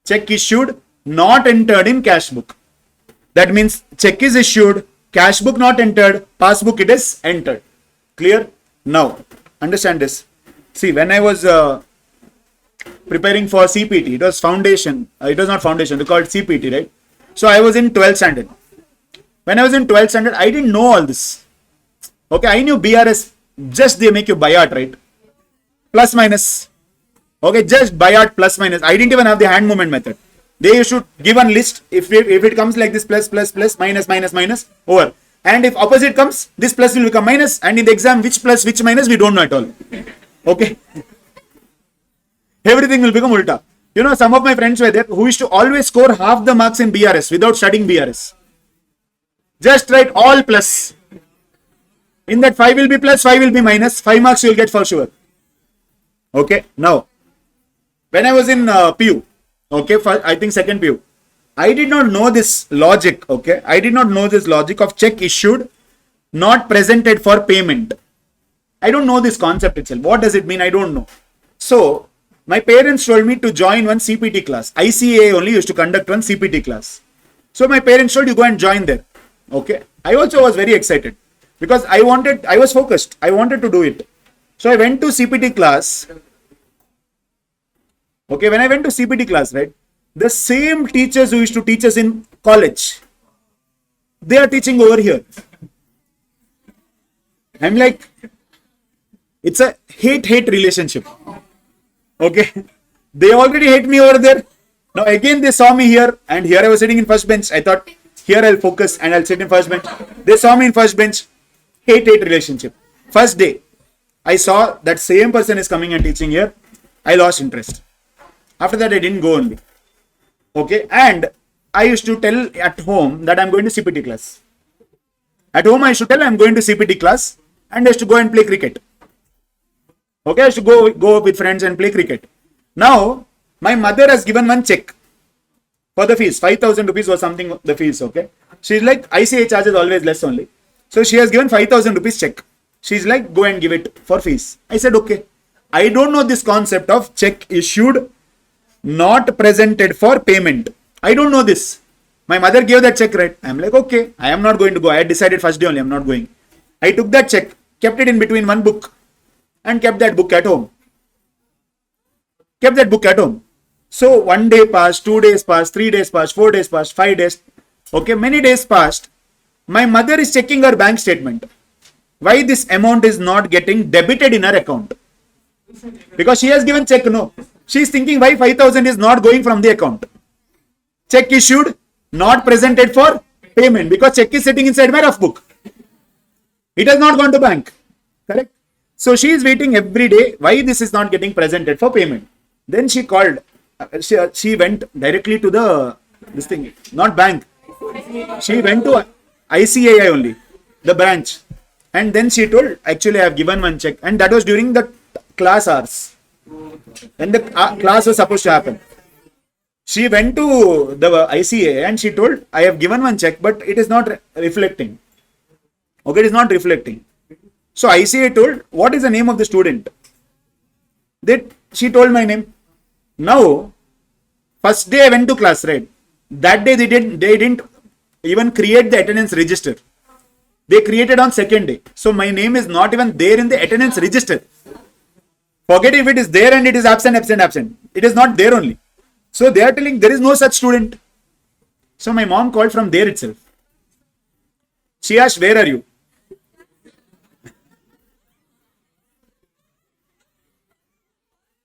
Check issued, not entered in cash book. That means check is issued, Cash book not entered, passbook it is entered. Clear? Now, understand this. See, when I was preparing for CPT, it was foundation. It was not foundation, they called CPT, right? So I was in 12th standard. When I was in 12th standard, I didn't know all this. Okay, I knew BRS, just they make you by heart, right? Plus minus. Okay, just by heart plus minus. I didn't even have the hand movement method. They should give one list. If it comes like this, plus, plus, plus, minus, minus, minus, over. And if opposite comes, this plus will become minus. And in the exam, which plus, which minus, we don't know at all. Okay. Everything will become ulta. You know, some of my friends were there who used to always score half the marks in BRS without studying BRS. Just write all plus. In that 5 will be plus, 5 will be minus. 5 marks you will get for sure. Okay. Now, when I was in PU, okay, I think second PU, I did not know this logic. Okay. I did not know this logic of check issued, not presented for payment. I don't know this concept itself. What does it mean? I don't know. So, my parents told me to join one CPT class. ICAI only used to conduct one CPT class. So, my parents told you go and join there. Okay. I also was very excited because I was focused. I wanted to do it. So, I went to CPT class. Okay. When I went to CPT class, right, the same teachers who used to teach us in college, they are teaching over here. I'm like, it's a hate-hate relationship. Okay. They already hate me over there. Now again they saw me here, and here I was sitting in first bench. I thought here I'll focus and I'll sit in first bench. They saw me in first bench. Hate-hate relationship. First day, I saw that same person is coming and teaching here. I lost interest. After that, I didn't go only. Okay. And I used to tell at home that I'm going to CPT class. At home, I used to tell I'm going to CPT class, and I used to go and play cricket. Okay, I used to go with friends and play cricket. Now, my mother has given one check for the fees. 5,000 rupees was something the fees, okay. She's like, ICA charges always less only. So, she has given 5,000 rupees check. She's like, go and give it for fees. I said, okay. I don't know this concept of check issued, not presented for payment. I don't know this. My mother gave that check, right? I'm like, okay, I am not going to go. I had decided first day only, I'm not going. I took that check, kept it in between one book, and kept that book at home. So 1 day passed, 2 days passed, 3 days passed, 4 days passed, 5 days. Okay, many days passed. My mother is checking her bank statement. Why this amount is not getting debited in her account? Because she has given check, no. She is thinking why 5,000 is not going from the account. Check issued, not presented for payment, because check is sitting inside my rough book. It has not gone to bank. Correct? So she is waiting every day. Why this is not getting presented for payment? Then she called. She went directly to this thing, not bank. She went to ICAI only, the branch. And then she told, actually I have given one check. And that was during the class hours. When the class was supposed to happen. She went to the ICAI and she told, I have given one check, but it is not reflecting. Okay, it is not reflecting. So ICAI told, what is the name of the student? She told my name. Now, first day I went to class, right? That day they didn't even create the attendance register. They created on second day. So my name is not even there in the attendance register. Forget if it is there and it is absent. It is not there only. So they are telling there is no such student. So my mom called from there itself. She asked, where are you?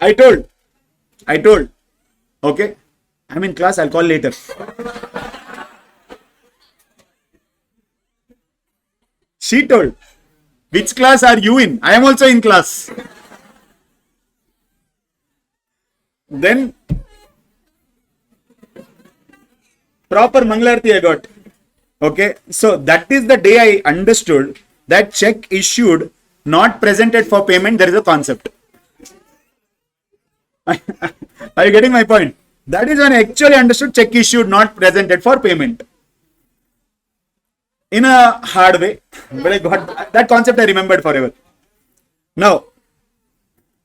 I told, okay, I'm in class, I'll call later. She told, which class are you in? I am also in class. Then, proper Mangalarti I got. Okay, so that is the day I understood that check issued, not presented for payment, there is a concept. Are you getting my point? That is when I actually understood check issued, not presented for payment. In a hard way, but I got that concept, I remembered forever. Now,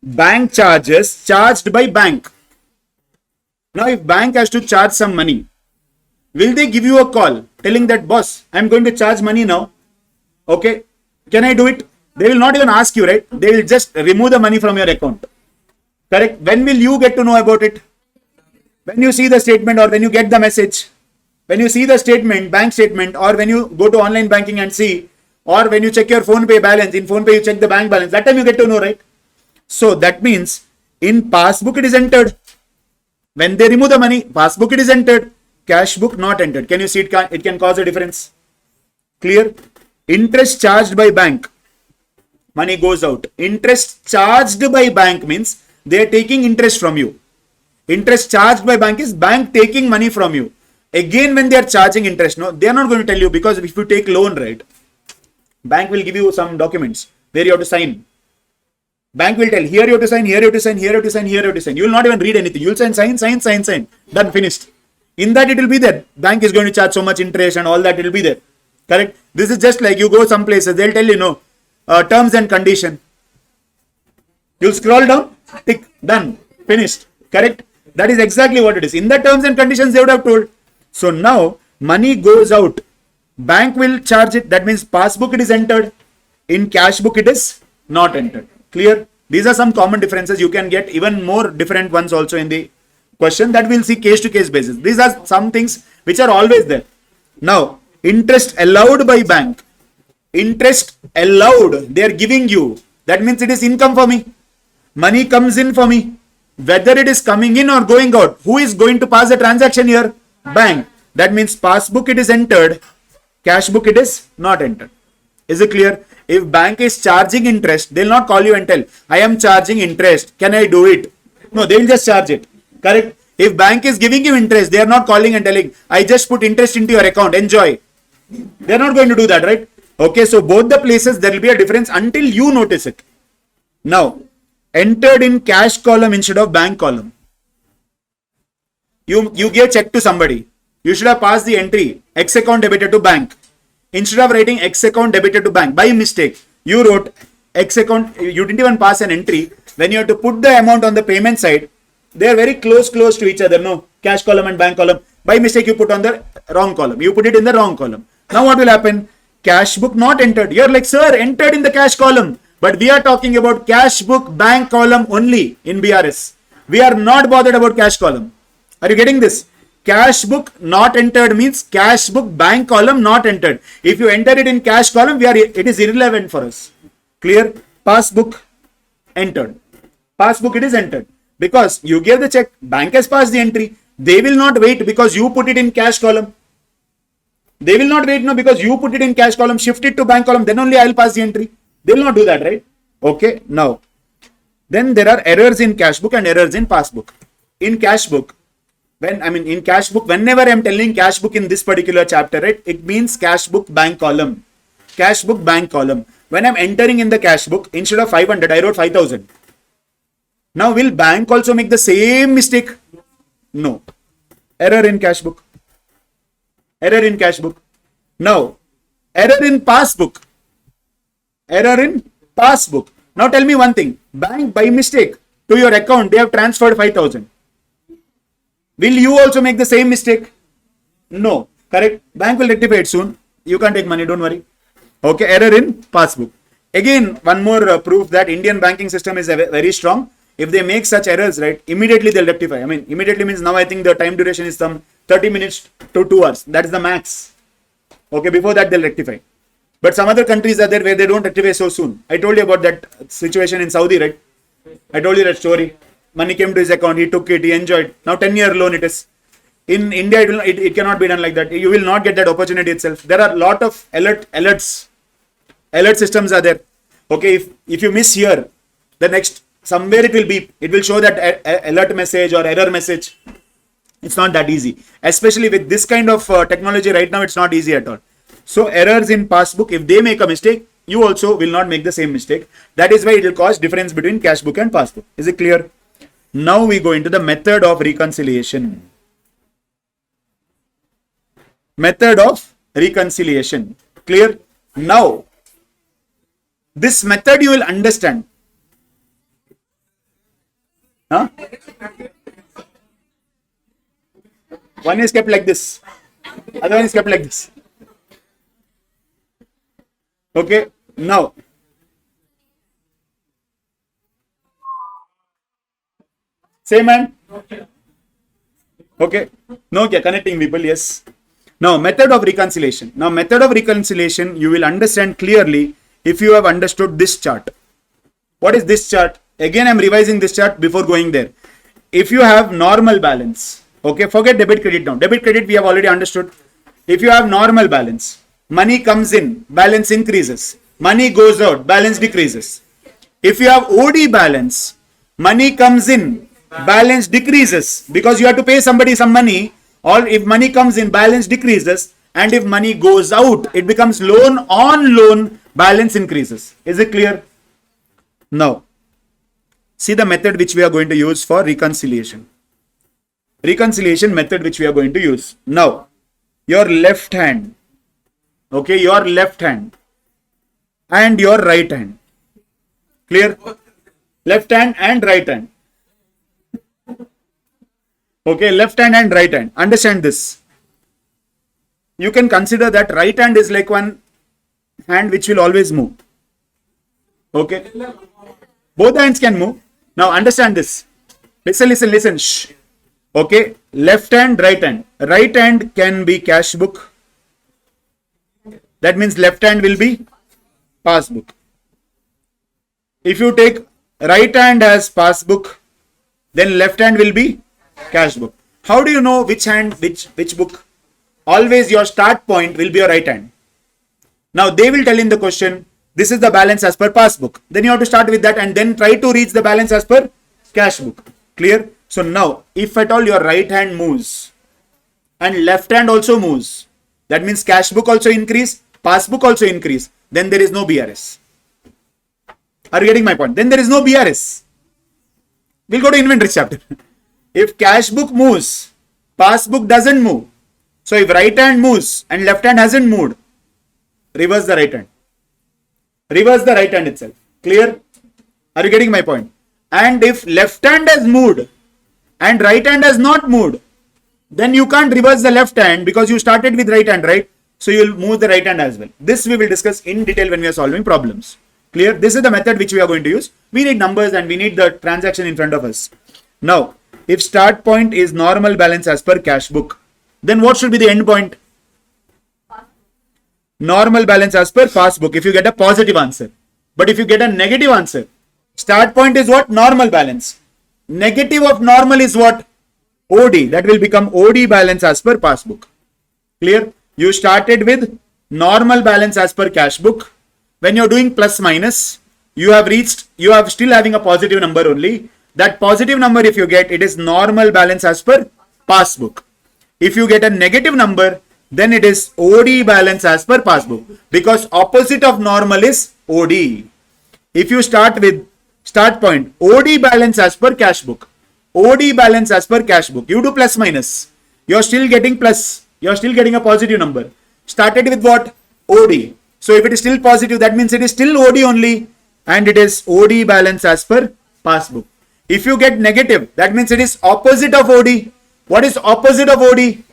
bank charges charged by bank. Now, if bank has to charge some money, Will they give you a call telling that, boss, I'm going to charge money now? Okay, can I do it? They will not even ask you, right? They will just remove the money from your account. Correct? When will you get to know about it? When you see the statement or when you get the message. When you see the statement, bank statement, or when you go to online banking and see, or when you check your phone pay balance, in phone pay you check the bank balance, that time you get to know, right? So that means in passbook it is entered. When they remove the money, passbook it is entered, cash book not entered. Can you see it can cause a difference? Clear? Interest charged by bank, money goes out. Interest charged by bank means they are taking interest from you. Interest charged by bank is bank taking money from you. Again, when they are charging interest, no, they are not going to tell you, because if you take loan, right, bank will give you some documents where you have to sign. Bank will tell, here you have to sign, here you have to sign, here you have to sign, here you have to sign. You will not even read anything. You will sign. Done, finished. In that it will be there. Bank is going to charge so much interest and all that, it will be there. Correct? This is just like you go some places, they'll tell you, no, terms and condition. You'll scroll down, tick, done, finished. Correct? That is exactly what it is. In the terms and conditions, they would have told. So now money goes out. Bank will charge it. That means passbook it is entered. In cash book it is not entered. Clear? These are some common differences. You can get even more different ones also in the question that we'll see case to case basis. These are some things which are always there. Now, interest allowed by bank. Interest allowed. They are giving you. That means it is income for me. Money comes in for me. Whether it is coming in or going out. Who is going to pass the transaction here? Bank. That means passbook it is entered, cash book it is not entered. Is it clear? If bank is charging interest, they'll not call you and tell, I am charging interest, can I do it? No, they will just charge it. Correct? If bank is giving you interest, they are not calling and telling, I just put interest into your account, enjoy. They are not going to do that, right? Okay, so both the places there will be a difference until you notice it. Now, entered in cash column instead of bank column. You give check to somebody. You should have passed the entry X account debited to bank. Instead of writing X account debited to bank, by mistake, you wrote X account. You didn't even pass an entry. When you have to put the amount on the payment side, they are very close to each other. No, cash column and bank column. By mistake, you put on the wrong column. You put it in the wrong column. Now what will happen? Cash book not entered. You're like, sir, entered in the cash column. But we are talking about cash book bank column only in BRS. We are not bothered about cash column. Are you getting this? Cash book not entered means cash book bank column not entered. If you enter it in cash column, it is irrelevant for us. Clear? Passbook entered. Passbook it is entered. Because you gave the check, bank has passed the entry. They will not wait because you put it in cash column. They will not wait, no, because you put it in cash column, shift it to bank column, then only I will pass the entry. They will not do that, right? Okay, now. Then there are errors in cash book and errors in passbook. In cash book, in cash book, whenever I am telling cash book in this particular chapter, right, it means cash book bank column. Cash book bank column. When I am entering in the cash book, instead of 500, I wrote 5,000. Now, will bank also make the same mistake? No. Error in cash book. Error in cash book. Now, error in passbook. Error in passbook. Now, tell me one thing. Bank by mistake to your account, they have transferred 5,000. Will you also make the same mistake? No. Correct? Bank will rectify it soon. You can't take money, don't worry. Okay, error in passbook. Again, one more proof that Indian banking system is very strong. If they make such errors, right, immediately they'll rectify. Immediately means now I think the time duration is some 30 minutes to 2 hours. That is the max. Okay, before that they'll rectify. But some other countries are there where they don't rectify so soon. I told you about that situation in Saudi, right? I told you that story. Money came to his account, he took it, he enjoyed. Now 10-year loan it is. In India, it cannot be done like that. You will not get that opportunity itself. There are a lot of alerts. Alert systems are there. Okay, if you miss here, the next, somewhere it will beep. It will show that alert message or error message. It's not that easy. Especially with this kind of technology right now, it's not easy at all. So errors in passbook, if they make a mistake, you also will not make the same mistake. That is why it will cause difference between cash book and passbook. Is it clear? Now we go into the method of reconciliation. Method of reconciliation. Clear? Now, this method you will understand. Huh? One is kept like this. Other one is kept like this. Okay, now same man. Okay, no, okay, connecting people, yes. Now, method of reconciliation. Now, method of reconciliation, you will understand clearly if you have understood this chart. What is this chart? Again, I'm revising this chart before going there. If you have normal balance, okay, forget debit credit now. Debit credit we have already understood. If you have normal balance, money comes in, balance increases. Money goes out, balance decreases. If you have OD balance, money comes in, balance decreases because you have to pay somebody some money, or if money comes in, balance decreases, and if money goes out, it becomes loan on loan, balance increases. Is it clear? Now, see the method which we are going to use for reconciliation. Reconciliation method which we are going to use. Now, your left hand, okay, your left hand and your right hand. Clear? Left hand and right hand. Okay, left hand and right hand. Understand this. You can consider that right hand is like one hand which will always move. Okay. Both hands can move. Now understand this. Listen. Shh. Okay. Left hand, right hand. Right hand can be cash book. That means left hand will be passbook. If you take right hand as passbook, then left hand will be cash book. How do you know which hand, which book? Always your start point will be your right hand. Now they will tell in the question, this is the balance as per passbook. Then you have to start with that and then try to reach the balance as per cash book. Clear? So now, if at all your right hand moves and left hand also moves, that means cash book also increase, passbook also increase, then there is no BRS. Are you getting my point? Then there is no BRS. We'll go to inventory chapter. If cash book moves, passbook doesn't move. So if right hand moves and left hand hasn't moved, reverse the right hand. Reverse the right hand itself. Clear? Are you getting my point? And if left hand has moved and right hand has not moved, then you can't reverse the left hand because you started with right hand, right? So you will move the right hand as well. This we will discuss in detail when we are solving problems. Clear? This is the method which we are going to use. We need numbers and we need the transaction in front of us. Now, if start point is normal balance as per cash book, then what should be the end point? Normal balance as per passbook if you get a positive answer. But if you get a negative answer, start point is what? Normal balance. Negative of normal is what? OD. That will become OD balance as per passbook. Clear? You started with normal balance as per cash book. When you're doing plus minus, you have still having a positive number only. That positive number if you get, it is normal balance as per passbook. If you get a negative number, then it is OD balance as per passbook, because opposite of normal is OD. If you start with start point OD balance as per cash book, OD balance as per cash book, you do plus minus, you're still getting plus, you're still getting a positive number. Started with what? OD. So if it is still positive, that means it is still OD only, and it is OD balance as per passbook. If you get negative, that means it is opposite of OD. What is opposite of OD?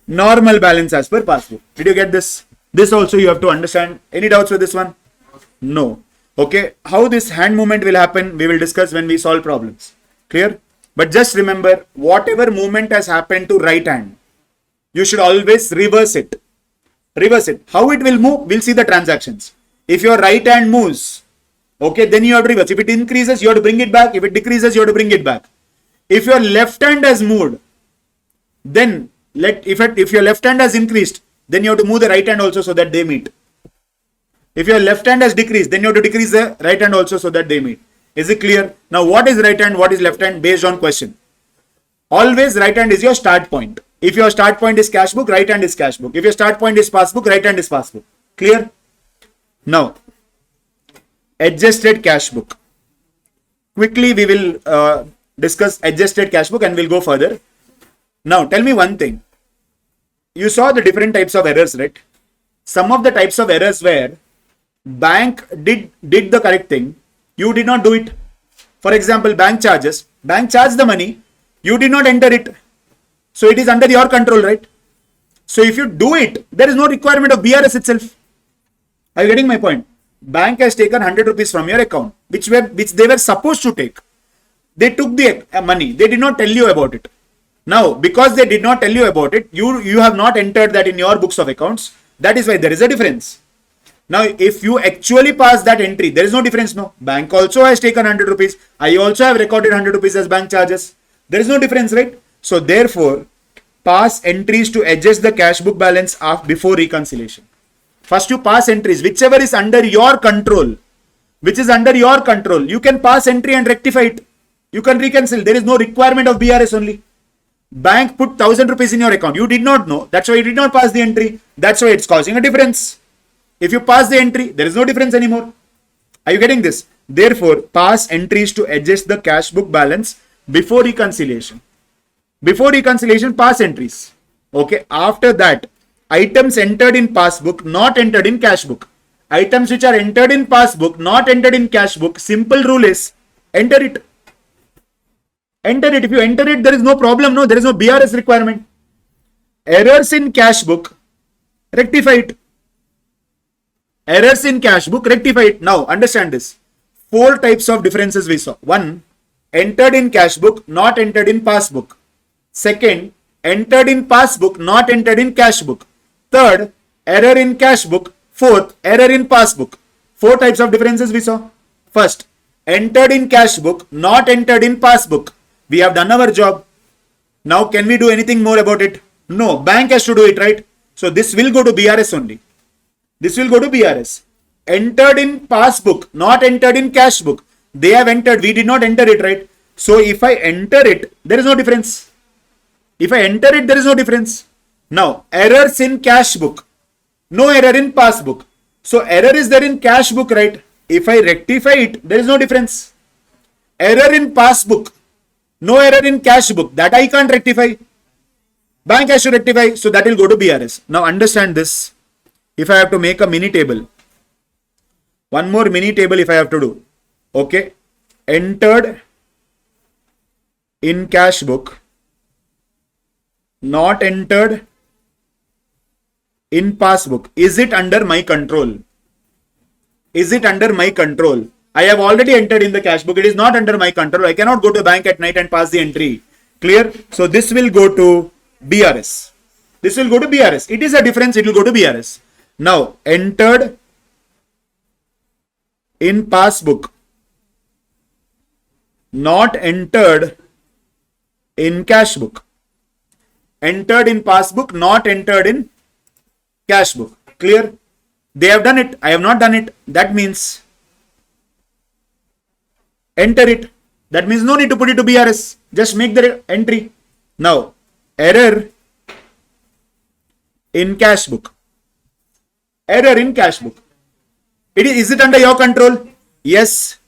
Normal balance as per passbook. Did you get this? This also you have to understand. Any doubts with this one? No. Okay. How this hand movement will happen, we will discuss when we solve problems. Clear? But just remember, whatever movement has happened to right hand, you should always reverse it. Reverse it. How it will move? We'll see the transactions. If your right hand moves, okay, then you have to reverse. If it increases, you have to bring it back. If it decreases, you have to bring it back. If your left hand has moved, then if your left hand has increased, then you have to move the right hand also so that they meet. If your left hand has decreased, then you have to decrease the right hand also so that they meet. Is it clear? Now, what is right hand? What is left hand? Based on question. Always right hand is your start point. If your start point is cash book, right hand is cash book. If your start point is passbook, right hand is passbook. Clear? Now, adjusted cash book. Quickly, we will discuss adjusted cash book and we'll go further. Now, tell me one thing. You saw the different types of errors, right? Some of the types of errors where bank did the correct thing, you did not do it. For example, bank charges. Bank charged the money, you did not enter it. So it is under your control, right? So if you do it, there is no requirement of BRS itself. Are you getting my point? Bank has taken 100 rupees from your account, which they were supposed to take. They took the money. They did not tell you about it. Now, because they did not tell you about it, you have not entered that in your books of accounts. That is why there is a difference. Now, if you actually pass that entry, there is no difference. No, bank also has taken 100 rupees. I also have recorded 100 rupees as bank charges. There is no difference, right? So therefore, pass entries to adjust the cash book balance before reconciliation. First you pass entries, whichever is under your control, you can pass entry and rectify it. You can reconcile. There is no requirement of BRS only. Bank put 1000 rupees in your account. You did not know. That's why you did not pass the entry. That's why it's causing a difference. If you pass the entry, there is no difference anymore. Are you getting this? Therefore, pass entries to adjust the cash book balance before reconciliation. Before reconciliation, pass entries. Okay. After that, items entered in passbook, not entered in cash book. Items which are entered in passbook, not entered in cash book. Simple rule is enter it. Enter it. If you enter it, there is no problem. No, there is no BRS requirement. Errors in cash book, rectify it. Errors in cash book, rectify it. Now, understand this. 4 types of differences we saw. 1, entered in cash book, not entered in passbook. 2nd, entered in passbook, not entered in cash book. 3rd, error in cash book. 4th, error in passbook. 4 types of differences we saw. First, entered in cash book, not entered in passbook. We have done our job. Now, can we do anything more about it? No, bank has to do it, right? So, this will go to BRS only. This will go to BRS. Entered in passbook, not entered in cash book. They have entered. We did not enter it, right? So, if I enter it, there is no difference. If I enter it, there is no difference. Now, errors in cash book. No error in passbook. So, error is there in cash book, right? If I rectify it, there is no difference. Error in passbook. No error in cash book. That I can't rectify. Bank has to rectify. So, that will go to BRS. Now, understand this. If I have to make a mini table, one more mini table if I have to do. Okay. Entered in cash book, not entered in passbook. Is it under my control? Is it under my control? I have already entered in the cash book. It is not under my control. I cannot go to bank at night and pass the entry. Clear? So this will go to BRS. This will go to BRS. It is a difference. It will go to BRS. Now, entered in passbook, not entered in cash book. Entered in passbook, not entered in cash book. Clear? They have done it. I have not done it. That means enter it. That means no need to put it to BRS. Just make the entry. Now, error in cash book. Error in cash book. Is it under your control? Yes.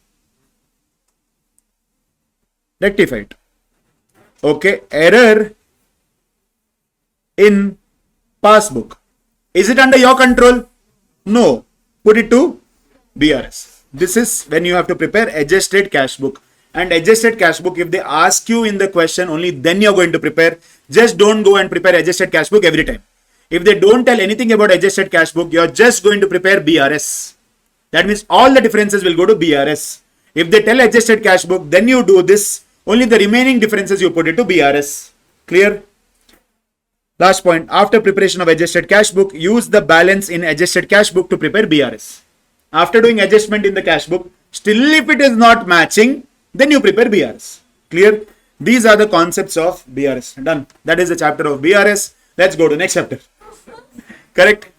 Rectify it. Okay. Error in passbook. Is it under your control? No. Put it to BRS. This is when you have to prepare adjusted cash book. And adjusted cash book, if they ask you in the question, only then you're going to prepare. Just don't go and prepare adjusted cash book every time. If they don't tell anything about adjusted cash book, you're just going to prepare BRS. That means all the differences will go to BRS. If they tell adjusted cash book, then you do this. Only the remaining differences you put it to BRS. Clear? Last point. After preparation of adjusted cash book, use the balance in adjusted cash book to prepare BRS. After doing adjustment in the cash book, still if it is not matching, then you prepare BRS. Clear? These are the concepts of BRS. Done. That is the chapter of BRS. Let's go to next chapter. Correct?